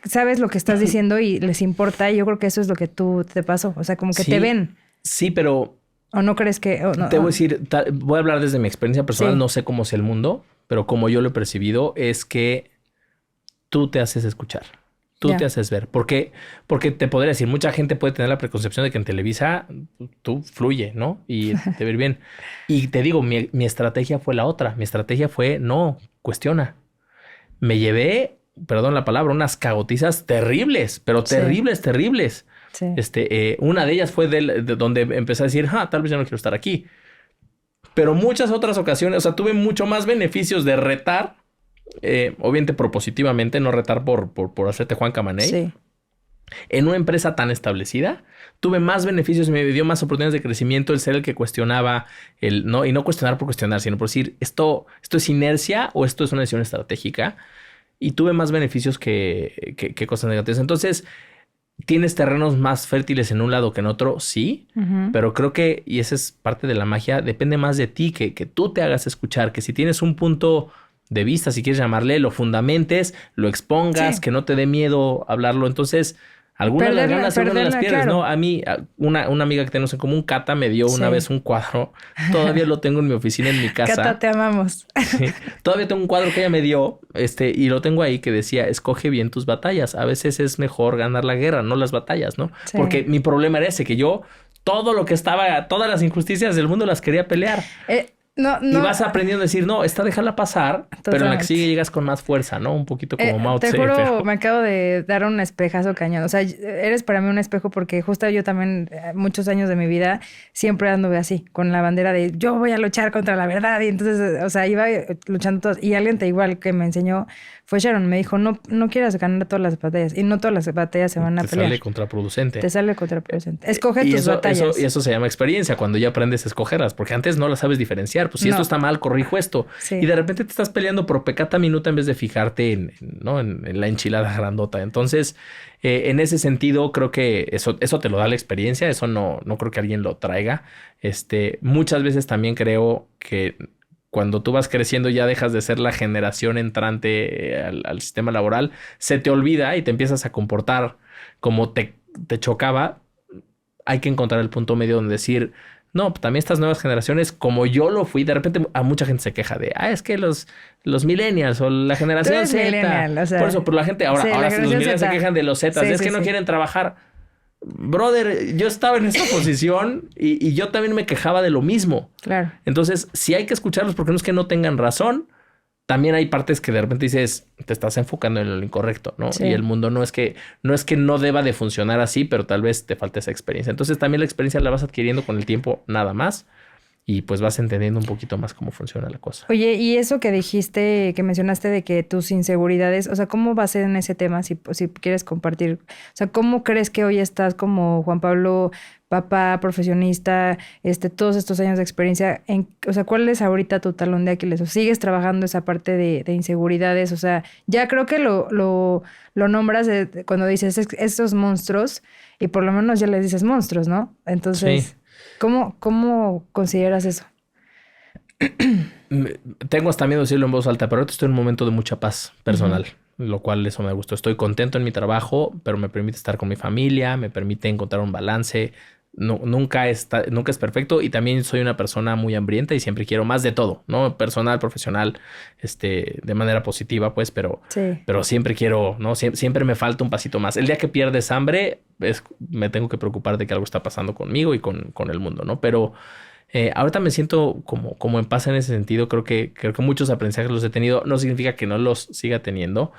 sabes lo que estás diciendo y les importa. Y yo creo que eso es lo que tú te pasó. O sea, como que te ven. Sí, pero... ¿O no crees que...? No, te voy a decir, voy a hablar desde mi experiencia personal. No sé cómo es el mundo, pero como yo lo he percibido es que tú te haces escuchar. Tú te haces ver. Porque te podría decir, mucha gente puede tener la preconcepción de que en Televisa tú fluye, ¿no? Y te ver bien. Y te digo, mi estrategia fue la otra. Mi estrategia fue, no, cuestiona. Me llevé, perdón la palabra, unas cagotizas terribles, pero terribles. Sí. Una de ellas fue de donde empecé a decir, tal vez yo no quiero estar aquí. Pero muchas otras ocasiones, o sea, tuve mucho más beneficios de retar. Obviamente propositivamente, no retar por hacerte Juan Camaney. Sí. En una empresa tan establecida, tuve más beneficios y me dio más oportunidades de crecimiento el ser el que cuestionaba y no cuestionar por cuestionar, sino por decir esto es inercia o esto es una decisión estratégica. Y tuve más beneficios que cosas negativas. Entonces, ¿tienes terrenos más fértiles en un lado que en otro? Sí, pero creo que, y esa es parte de la magia, depende más de ti, que tú te hagas escuchar, que si tienes un punto de vista, si quieres llamarle, lo fundamentes, lo expongas, que no te dé miedo hablarlo. Entonces, algunas las ganas y algunas las pierdes, claro. ¿No? A mí, una amiga que tenemos en común, Cata, me dio una vez un cuadro. Todavía lo tengo en mi oficina, en mi casa. Cata, te amamos. Sí. Todavía tengo un cuadro que ella me dio, y lo tengo ahí, que decía, escoge bien tus batallas. A veces es mejor ganar la guerra, no las batallas, ¿no? Sí. Porque mi problema era ese, que yo todo lo que estaba, todas las injusticias del mundo las quería pelear. No. Y vas aprendiendo a decir, no, déjala pasar, totalmente. Pero en la que sigue llegas con más fuerza, ¿no? Un poquito como Mao Tse. Te juro, me acabo de dar un espejazo cañón. O sea, eres para mí un espejo porque justo yo también, muchos años de mi vida, siempre anduve así, con la bandera de yo voy a luchar contra la verdad. Y entonces, o sea, iba luchando todos. Y alguien igual que me enseñó fue Sharon. Me dijo, no quieras ganar todas las batallas. Y no todas las batallas se van a pelear. Te sale contraproducente. Escoge tus batallas. Y eso se llama experiencia, cuando ya aprendes a escogerlas. Porque antes no las sabes diferenciar. Pues si esto está mal, corrijo esto. Sí. Y de repente te estás peleando por pecata minuta en vez de fijarte en la enchilada grandota. Entonces, en ese sentido, creo que eso te lo da la experiencia. Eso no creo que alguien lo traiga. Muchas veces también creo que cuando tú vas creciendo ya dejas de ser la generación entrante al sistema laboral. Se te olvida y te empiezas a comportar como te chocaba. Hay que encontrar el punto medio donde decir... No, también estas nuevas generaciones, como yo lo fui, de repente a mucha gente se queja de, es que los millennials o la generación Z. O sea, por eso, pero la gente ahora los millennials se quejan de los Z. Es que no quieren trabajar. Brother, yo estaba en esa posición y yo también me quejaba de lo mismo. Claro. Entonces, sí hay que escucharlos porque no es que no tengan razón. También hay partes que de repente dices, te estás enfocando en lo incorrecto, ¿no? Sí. Y el mundo no es que no deba de funcionar así, pero tal vez te falte esa experiencia. Entonces también la experiencia la vas adquiriendo con el tiempo nada más. Y pues vas entendiendo un poquito más cómo funciona la cosa. Oye, y eso que dijiste, que mencionaste de que tus inseguridades, o sea, ¿cómo va a ser en ese tema si quieres compartir? O sea, ¿cómo crees que hoy estás como Juan Pablo, papá, profesionista, todos estos años de experiencia? O sea, ¿cuál es ahorita tu talón de Aquiles? ¿O sigues trabajando esa parte de inseguridades? O sea, ya creo que lo nombras cuando dices estos monstruos y por lo menos ya les dices monstruos, ¿no? Entonces... Sí. ¿Cómo consideras eso? Tengo hasta miedo de decirlo en voz alta, pero ahorita estoy en un momento de mucha paz personal, lo cual eso me gustó. Estoy contento en mi trabajo, pero me permite estar con mi familia, me permite encontrar un balance. Nunca es perfecto y también soy una persona muy hambrienta y siempre quiero más de todo, ¿no? Personal, profesional, de manera positiva, pues, pero siempre quiero, ¿no? Siempre me falta un pasito más. El día que pierdes hambre, me tengo que preocupar de que algo está pasando conmigo y con el mundo, ¿no? Pero ahorita me siento como en paz en ese sentido. Creo que muchos aprendizajes los he tenido. No significa que no los siga teniendo.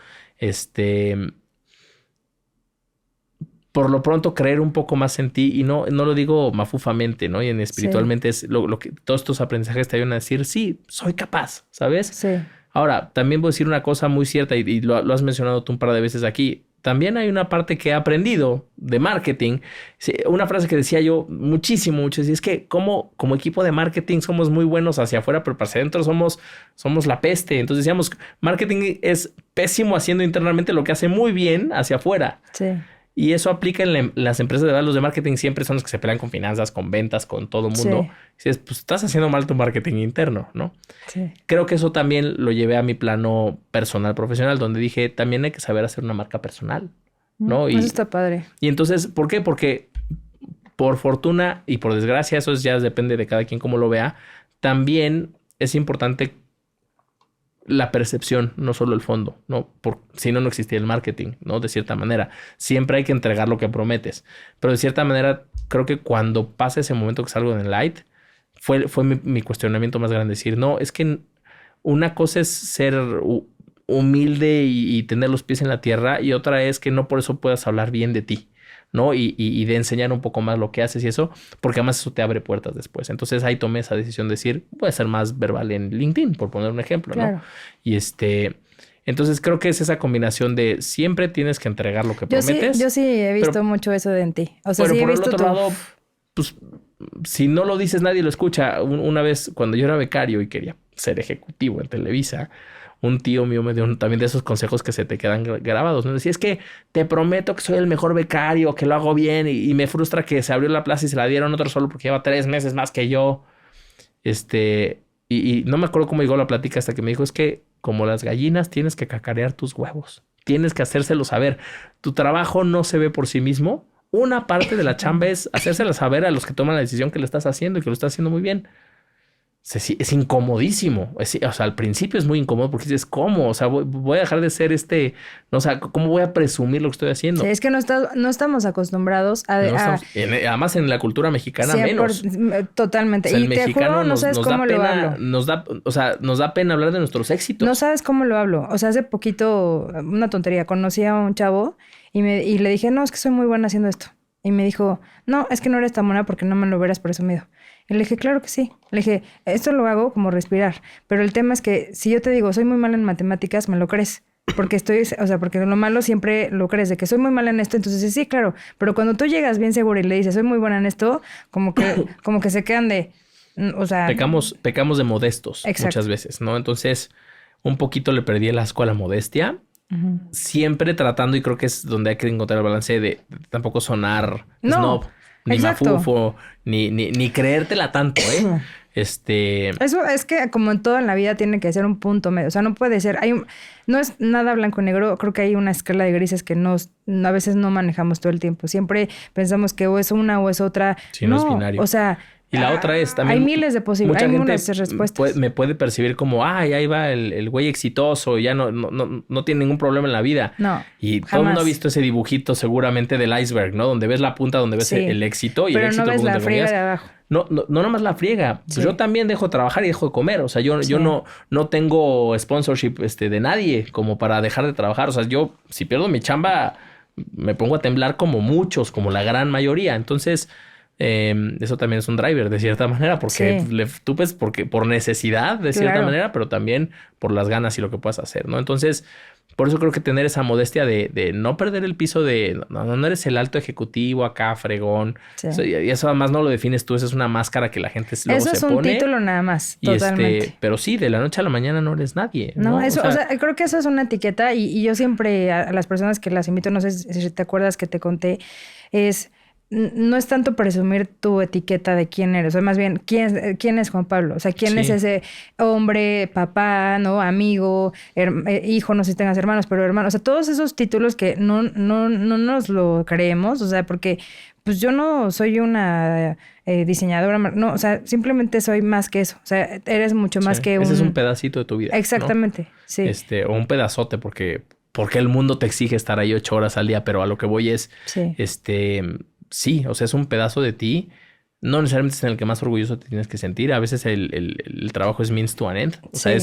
Por lo pronto creer un poco más en ti y no lo digo mafufamente, ¿no? Y espiritualmente es lo que todos estos aprendizajes te ayudan a decir, sí, soy capaz, ¿sabes? Sí. Ahora, también voy a decir una cosa muy cierta y lo has mencionado tú un par de veces aquí. También hay una parte que he aprendido de marketing. Sí, una frase que decía yo muchísimo, y es que como equipo de marketing somos muy buenos hacia afuera, pero para hacia adentro somos la peste. Entonces decíamos, marketing es pésimo haciendo internamente lo que hace muy bien hacia afuera. Sí. Y eso aplica en las empresas de verdad. Los de marketing siempre son los que se pelean con finanzas, con ventas, con todo el mundo. Sí. Dices, pues estás haciendo mal tu marketing interno, ¿no? Sí. Creo que eso también lo llevé a mi plano personal, profesional, donde dije, también hay que saber hacer una marca personal, ¿no? Eso está padre. Y entonces, ¿por qué? Porque por fortuna y por desgracia, eso ya depende de cada quien cómo lo vea, también es importante la percepción, no solo el fondo, ¿no? Si no, no existía el marketing, ¿no? De cierta manera. Siempre hay que entregar lo que prometes. Pero de cierta manera, creo que cuando pasa ese momento que salgo en el light, fue mi cuestionamiento más grande. Decir, no, es que una cosa es ser humilde y tener los pies en la tierra, y otra es que no por eso puedas hablar bien de ti, ¿no? Y de enseñar un poco más lo que haces y eso, porque además eso te abre puertas después. Entonces ahí tomé esa decisión de decir, voy a ser más verbal en LinkedIn, por poner un ejemplo, claro. ¿No? Y entonces creo que es esa combinación de siempre tienes que entregar lo que prometes. Yo sí he visto mucho eso de en ti. O sea, pero sí he por visto el otro lado, pues si no lo dices nadie lo escucha. Una vez cuando yo era becario y quería ser ejecutivo en Televisa, un tío mío me dio también de esos consejos que se te quedan grabados. Me decía, es que te prometo que soy el mejor becario, que lo hago bien, y me frustra que se abrió la plaza y se la dieron otro solo porque lleva 3 meses más que yo. Y no me acuerdo cómo llegó la plática hasta que me dijo, es que como las gallinas tienes que cacarear tus huevos. Tienes que hacérselo saber. Tu trabajo no se ve por sí mismo. Una parte de la chamba es hacérselo saber a los que toman la decisión que lo estás haciendo y que lo estás haciendo muy bien. Es incomodísimo. O sea, al principio es muy incómodo porque dices, ¿cómo? O sea, voy a dejar de ser no, o sea, ¿cómo voy a presumir lo que estoy haciendo? Sí, es que no estamos acostumbrados además, en la cultura mexicana menos. Totalmente. O sea, y te juro, no sabes cómo lo hablo. Nos da pena hablar de nuestros éxitos. No sabes cómo lo hablo. O sea, hace poquito, una tontería, conocí a un chavo y le dije, no, es que soy muy buena haciendo esto. Y me dijo, no, es que no eres tan buena porque no me lo hubieras presumido. Y le dije, claro que sí. Le dije, esto lo hago como respirar. Pero el tema es que si yo te digo, soy muy mala en matemáticas, me lo crees. Porque porque lo malo siempre lo crees, de que soy muy mala en esto, entonces sí, claro. Pero cuando tú llegas bien seguro y le dices, soy muy buena en esto, como que se quedan de, o sea... Pecamos de modestos. Exacto. Muchas veces, ¿no? Entonces, un poquito le perdí el asco a la modestia. Uh-huh. Siempre tratando, y creo que es donde hay que encontrar el balance de tampoco sonar snob. Ni exacto. Mafufo, ni creértela tanto, ¿eh? Eso es que como en todo en la vida tiene que ser un punto medio. O sea, no puede ser... no es nada blanco y negro. Creo que hay una escala de grises que a veces no manejamos todo el tiempo. Siempre pensamos que o es una o es otra. Sí, no es binario. O sea... Y la otra es también... Hay miles de posibilidades, hay muchas respuestas. Me puede percibir como, ahí va el güey exitoso, ya no tiene ningún problema en la vida. No, y jamás. Todo el mundo ha visto ese dibujito seguramente del iceberg, ¿no? Donde ves la punta, donde ves el éxito y pero el éxito. Pero no ves la friega de abajo. No nomás la friega. Pues yo también dejo de trabajar y dejo de comer. O sea, yo no tengo sponsorship de nadie como para dejar de trabajar. O sea, yo si pierdo mi chamba me pongo a temblar como muchos, como la gran mayoría. Entonces... eso también es un driver de cierta manera porque le tupes por necesidad de cierta manera, pero también por las ganas y lo que puedas hacer, ¿no? Entonces, por eso creo que tener esa modestia de no perder el piso de no eres el alto ejecutivo acá, fregón. Sí. O sea, y eso además no lo defines tú, esa es una máscara que la gente luego se pone. Eso es un título nada más, totalmente. Pero sí, de la noche a la mañana no eres nadie. No, eso, o sea, creo que eso es una etiqueta y yo siempre a las personas que las invito, no sé si te acuerdas que te conté, no es tanto presumir tu etiqueta de quién eres, o sea, más bien, ¿quién es Juan Pablo? O sea, ¿quién es ese hombre, papá, no, amigo, hijo, no sé si tengas hermanos, pero hermano? O sea, todos esos títulos que no nos lo creemos, o sea, porque pues yo no soy una diseñadora, no, o sea, simplemente soy más que eso, o sea, eres mucho más que ese es un pedacito de tu vida. Exactamente, ¿no? Sí. O un pedazote, porque el mundo te exige estar ahí 8 horas al día, pero a lo que voy es, sí, o sea, es un pedazo de ti. No necesariamente es en el que más orgulloso te tienes que sentir. A veces el trabajo es means to an end. O sea,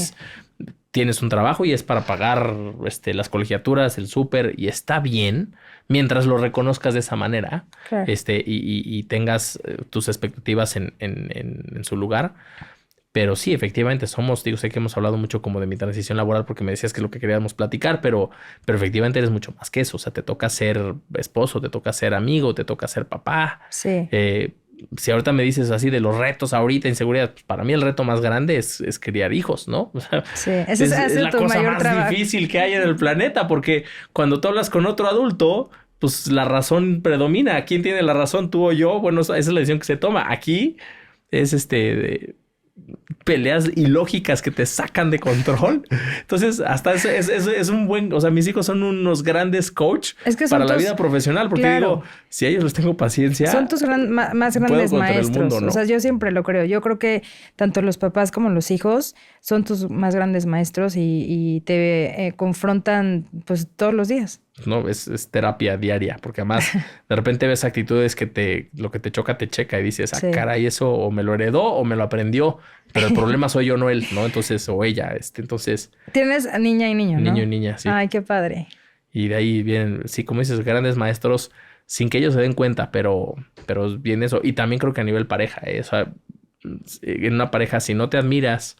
tienes un trabajo y es para pagar las colegiaturas, el súper, y está bien mientras lo reconozcas de esa manera. Claro. Y tengas tus expectativas en su lugar. Pero sí, efectivamente sé que hemos hablado mucho como de mi transición laboral porque me decías que es lo que queríamos platicar, pero efectivamente eres mucho más que eso. O sea, te toca ser esposo, te toca ser amigo, te toca ser papá. Sí. Si ahorita me dices así de los retos ahorita, inseguridad, pues para mí el reto más grande es criar hijos, ¿no? O sea, sí, es la cosa más difícil que hay en el planeta, porque cuando tú hablas con otro adulto, pues la razón predomina. ¿Quién tiene la razón, tú o yo? Bueno, esa es la decisión que se toma. Aquí es de peleas ilógicas que te sacan de control. Entonces, hasta es un buen... O sea, mis hijos son unos grandes coach para la vida profesional. Porque digo, si a ellos les tengo paciencia... Son tus más grandes maestros. Mundo, ¿no? O sea, yo siempre lo creo. Yo creo que tanto los papás como los hijos son tus más grandes maestros y te confrontan pues todos los días. No, es terapia diaria, porque además de repente ves actitudes que lo que te choca te checa y dices, caray, eso o me lo heredó o me lo aprendió, pero el problema soy yo, no él, ¿no? Entonces, o ella, entonces... Tienes niña y niño, ¿no? Niño y niña, sí. Ay, qué padre. Y de ahí vienen, sí, como dices, grandes maestros, sin que ellos se den cuenta, pero viene eso. Y también creo que a nivel pareja, o sea, en una pareja, si no te admiras,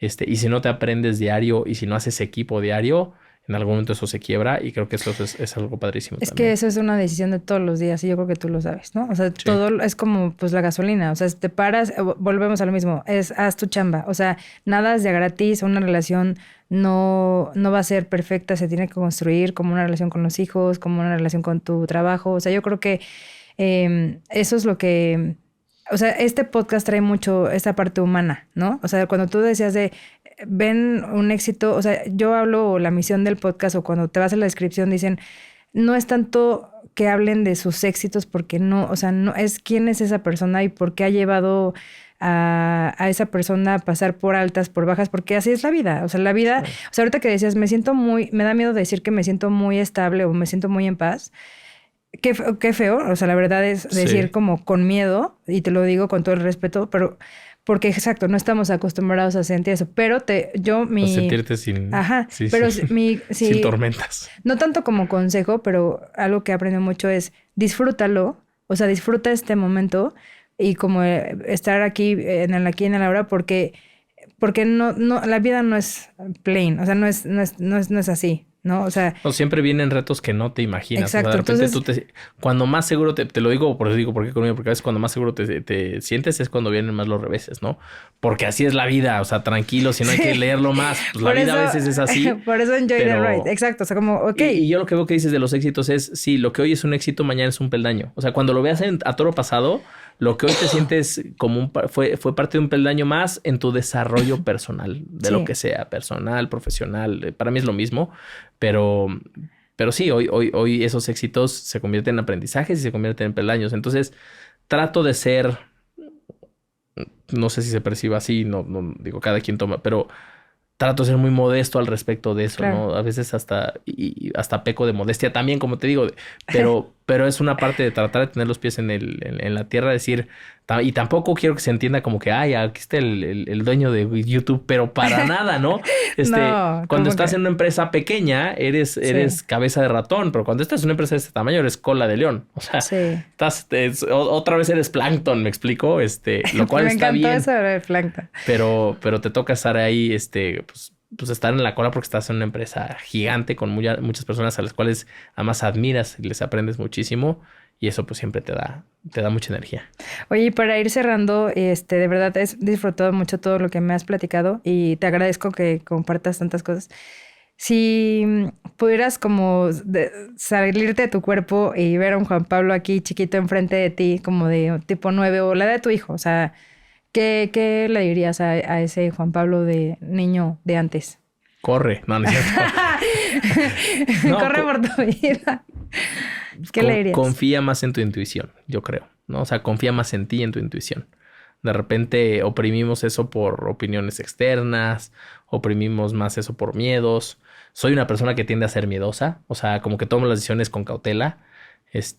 y si no te aprendes diario, y si no haces equipo diario... En algún momento eso se quiebra y creo que eso es algo padrísimo. Es también. que eso es una decisión de todos los días y yo creo que tú lo sabes, ¿no? O sea, todo es como pues la gasolina. O sea, te paras, volvemos a lo mismo, haz tu chamba. O sea, nada es de gratis, una relación no va a ser perfecta, se tiene que construir como una relación con los hijos, como una relación con tu trabajo. O sea, yo creo que eso es lo que... O sea, este podcast trae mucho esta parte humana, ¿no? O sea, cuando tú decías ven un éxito, o sea, yo hablo la misión del podcast o cuando te vas a la descripción dicen, no es tanto que hablen de sus éxitos porque no, o sea, no es quién es esa persona y por qué ha llevado a esa persona a pasar por altas, por bajas, porque así es la vida. O sea, la vida, o sea, ahorita que decías, me da miedo decir que me siento muy estable o me siento muy en paz. Qué feo, o sea, la verdad es decir como con miedo, y te lo digo con todo el respeto, pero porque exacto, no estamos acostumbrados a sentir eso, pero a sentirte sin... Ajá, pero sin tormentas. No tanto como consejo, pero algo que aprendo mucho es disfrútalo, o sea, disfruta este momento y como estar aquí en el ahora porque no, la vida no es plain, o sea, no es así. ¿No? O sea... No, siempre vienen retos que no te imaginas. Exacto. O sea, de repente cuando más seguro te lo digo, por qué conmigo, porque a veces cuando más seguro te sientes es cuando vienen más los reveses, ¿no? Porque así es la vida, o sea, tranquilo, si no hay que leerlo más, pues la vida a veces es así. Por eso enjoy the ride, exacto, o sea, como, ok. Y yo lo que veo que dices de los éxitos es, sí, lo que hoy es un éxito, mañana es un peldaño. O sea, cuando lo veas a toro pasado, lo que hoy te sientes como fue parte de un peldaño más en tu desarrollo personal, de lo que sea, personal, profesional, para mí es lo mismo. Pero sí, hoy esos éxitos se convierten en aprendizajes y se convierten en peldaños. Entonces, trato de ser... No sé si se perciba así, no digo, cada quien toma, pero trato de ser muy modesto al respecto de eso, claro. ¿No? A veces hasta peco de modestia también, como te digo, pero es una parte de tratar de tener los pies en la tierra, decir, y tampoco quiero que se entienda como que, ay, aquí está el dueño de YouTube, pero para nada, ¿no? No, cuando estás en una empresa pequeña, eres cabeza de ratón, pero cuando estás en una empresa de este tamaño, eres cola de león. O sea, otra vez eres plancton, ¿me explico? Lo cual está bien. Me encantó eso de plancton. Pero te toca estar ahí, pues estar en la cola porque estás en una empresa gigante con muchas personas a las cuales además admiras y les aprendes muchísimo y eso pues siempre te da mucha energía. Oye, y para ir cerrando, de verdad he disfrutado mucho todo lo que me has platicado y te agradezco que compartas tantas cosas. Si pudieras como salirte de tu cuerpo y ver a un Juan Pablo aquí chiquito enfrente de ti, como de tipo 9 o la edad de tu hijo, o sea, ¿qué le dirías a ese Juan Pablo de niño de antes? Corre, no es cierto. Corre por tu vida. ¿Qué le dirías? Confía más en tu intuición, yo creo, ¿no? O sea, confía más en ti y en tu intuición. De repente oprimimos eso por opiniones externas, oprimimos más eso por miedos. Soy una persona que tiende a ser miedosa, o sea, como que tomo las decisiones con cautela. Es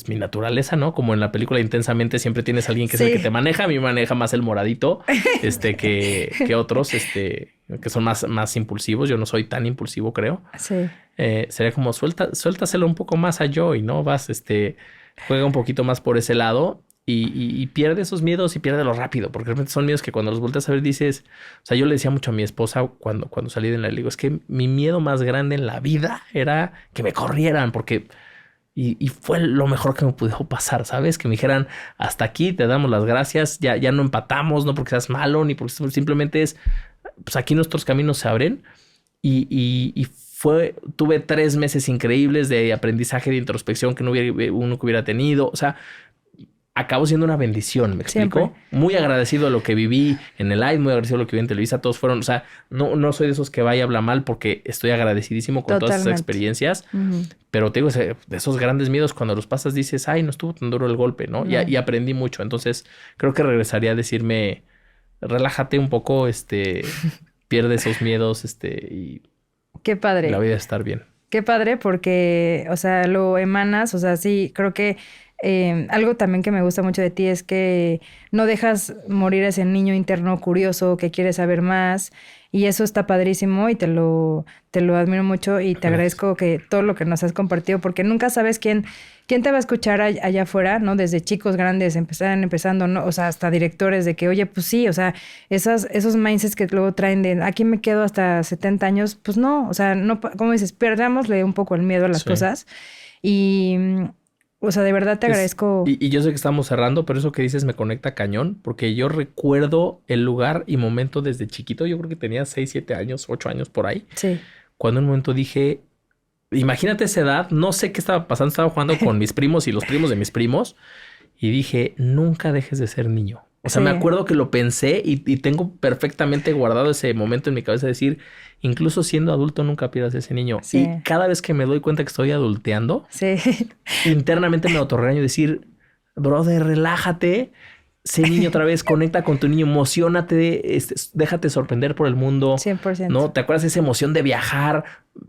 mi naturaleza, ¿no? Como en la película Intensamente siempre tienes a alguien que es el que te maneja. A mí me maneja más el moradito, que otros, que son más impulsivos. Yo no soy tan impulsivo, creo. Sí. Sería como suéltaselo un poco más a Joy, ¿no? Juega un poquito más por ese lado y pierde esos miedos y piérdelo rápido, porque realmente son miedos que cuando los volteas a ver dices, o sea, yo le decía mucho a mi esposa cuando salí de la liga, es que mi miedo más grande en la vida era que me corrieran, porque... Y fue lo mejor que me pudo pasar, ¿sabes? Que me dijeran, hasta aquí, te damos las gracias, ya no empatamos, no porque seas malo, ni porque simplemente pues aquí nuestros caminos se abren. Y tuve 3 meses increíbles de aprendizaje, de introspección que uno que hubiera tenido. O sea, acabó siendo una bendición, ¿me explico? Siempre. Muy agradecido de lo que viví en el live, muy agradecido de lo que viví en Televisa. Todos fueron, o sea, no soy de esos que vaya a hablar mal porque estoy agradecidísimo con todas esas experiencias. Pero te digo, de esos grandes miedos, cuando los pasas dices, ay, no estuvo tan duro el golpe, ¿no? Y aprendí mucho. Entonces, creo que regresaría a decirme, relájate un poco, pierde esos miedos, y... Qué padre. La vida estar bien. Qué padre porque, o sea, lo emanas, o sea, sí, creo que algo también que me gusta mucho de ti es que no dejas morir a ese niño interno curioso que quiere saber más y eso está padrísimo y te lo admiro mucho y te agradezco que todo lo que nos has compartido porque nunca sabes quién te va a escuchar allá afuera, ¿no? Desde chicos grandes empezando, ¿no? O sea, hasta directores de que, oye, pues sí, o sea, esos mindsets que luego traen de aquí me quedo hasta 70 años, pues no, o sea, no, como dices, perdámosle un poco el miedo a las cosas y... O sea, de verdad te agradezco. Y yo sé que estamos cerrando, pero eso que dices me conecta cañón, porque yo recuerdo el lugar y momento desde chiquito. Yo creo que tenía 6, 7 años, 8 años por ahí. Sí. Cuando en un momento dije, imagínate esa edad, no sé qué estaba pasando, estaba jugando con mis primos y los primos de mis primos. Y dije, nunca dejes de ser niño. O sea, me acuerdo que lo pensé y tengo perfectamente guardado ese momento en mi cabeza de decir, incluso siendo adulto nunca pierdas ese niño. Sí. Y cada vez que me doy cuenta que estoy adulteando, internamente me autorregaño y decir, brother, relájate, sé niño otra vez, conecta con tu niño, emociónate, déjate sorprender por el mundo. 100%. ¿No? ¿Te acuerdas de esa emoción de viajar?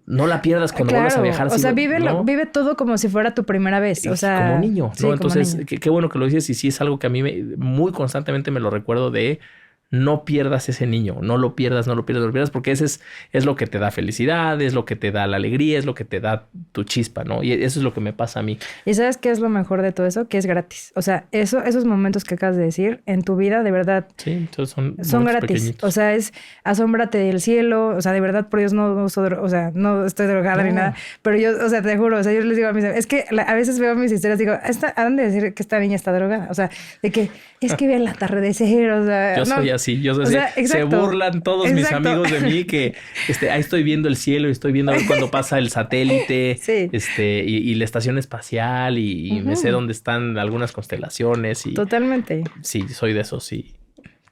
No la pierdas cuando vuelvas a viajar. O sea, vive todo como si fuera tu primera vez. O sea, como niño, ¿no? Sí, entonces, niño. Qué bueno que lo dices y sí es algo que a mí muy constantemente me lo recuerdo de no pierdas ese niño, no lo pierdas, porque ese es lo que te da felicidad, es lo que te da la alegría, es lo que te da tu chispa, ¿no? Y eso es lo que me pasa a mí. ¿Y sabes qué es lo mejor de todo eso? Que es gratis. O sea, esos momentos que acabas de decir en tu vida, de verdad, sí, entonces son gratis. Pequeñitos. O sea, asómbrate del cielo. O sea, de verdad, por Dios, no estoy drogada ni nada. Pero yo, o sea, te juro, o sea, yo les digo a mis amigos, es que a veces veo mis historias, digo, ¿a dónde decir que esta niña está drogada? O sea, de que es que ve el atardecer, o sea... Yo soy así, se burlan todos mis amigos de mí que ahí estoy viendo el cielo y estoy viendo a ver cuando pasa el satélite, y la estación espacial y me sé dónde están algunas constelaciones. Y, totalmente. Sí, soy de esos, sí.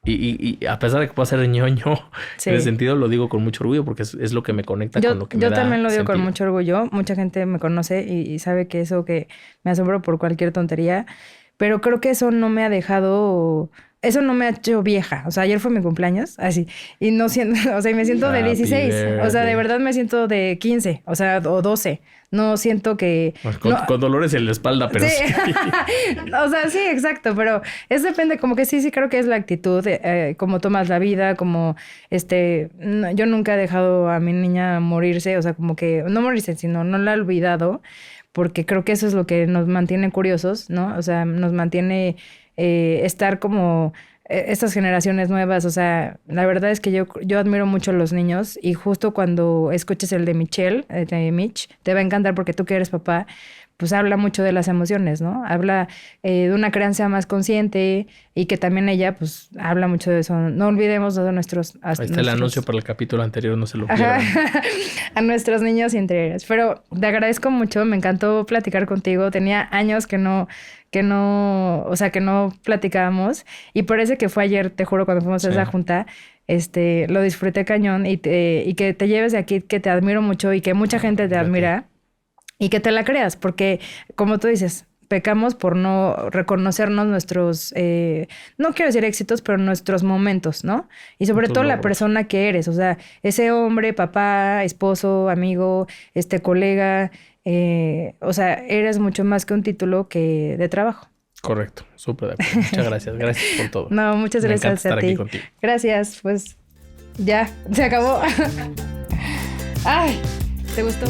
Y a pesar de que puedo ser ñoño, en ese sentido lo digo con mucho orgullo porque es lo que me conecta con lo que me da. Yo también lo digo sentido. con mucho orgullo. Mucha gente me conoce y sabe que eso que me asombro por cualquier tontería. Pero creo que eso no me ha dejado... Eso no me ha hecho vieja. O sea, ayer fue mi cumpleaños, así. Y no siento... O sea, y me siento de 16. O sea, de verdad me siento de 15. O sea, o 12. No siento que... Con dolores en la espalda, pero sí. O sea, sí, exacto. Pero depende, como que sí creo que es la actitud. Cómo tomas la vida, como... yo nunca he dejado a mi niña morirse. O sea, como que... No morirse, sino no la he olvidado. Porque creo que eso es lo que nos mantiene curiosos, ¿no? O sea, nos mantiene estar como estas generaciones nuevas. O sea, la verdad es que yo admiro mucho a los niños y justo cuando escuches el de Michelle, de Mitch, te va a encantar porque tú que eres papá, pues habla mucho de las emociones, ¿no? Habla de una crianza más consciente y que también ella, pues, habla mucho de eso. No olvidemos de nuestros... Ahí está el anuncio para el capítulo anterior, no se lo pierdan. A nuestros niños interiores. Pero te agradezco mucho, me encantó platicar contigo. Tenía años que no platicábamos. Y parece que fue ayer, te juro, cuando fuimos a esa junta, lo disfruté cañón y que te lleves de aquí, que te admiro mucho y que mucha gente te admira. Y que te la creas, porque como tú dices, pecamos por no reconocernos nuestros, no quiero decir éxitos, pero nuestros momentos, ¿no? Y sobre todo la persona que eres, o sea, ese hombre, papá, esposo, amigo, colega, o sea, eres mucho más que un título que de trabajo. Correcto, súper de acuerdo. Muchas gracias, gracias por todo. No, muchas gracias a ti. Aquí contigo. Gracias, pues ya, se acabó. Ay, ¿te gustó?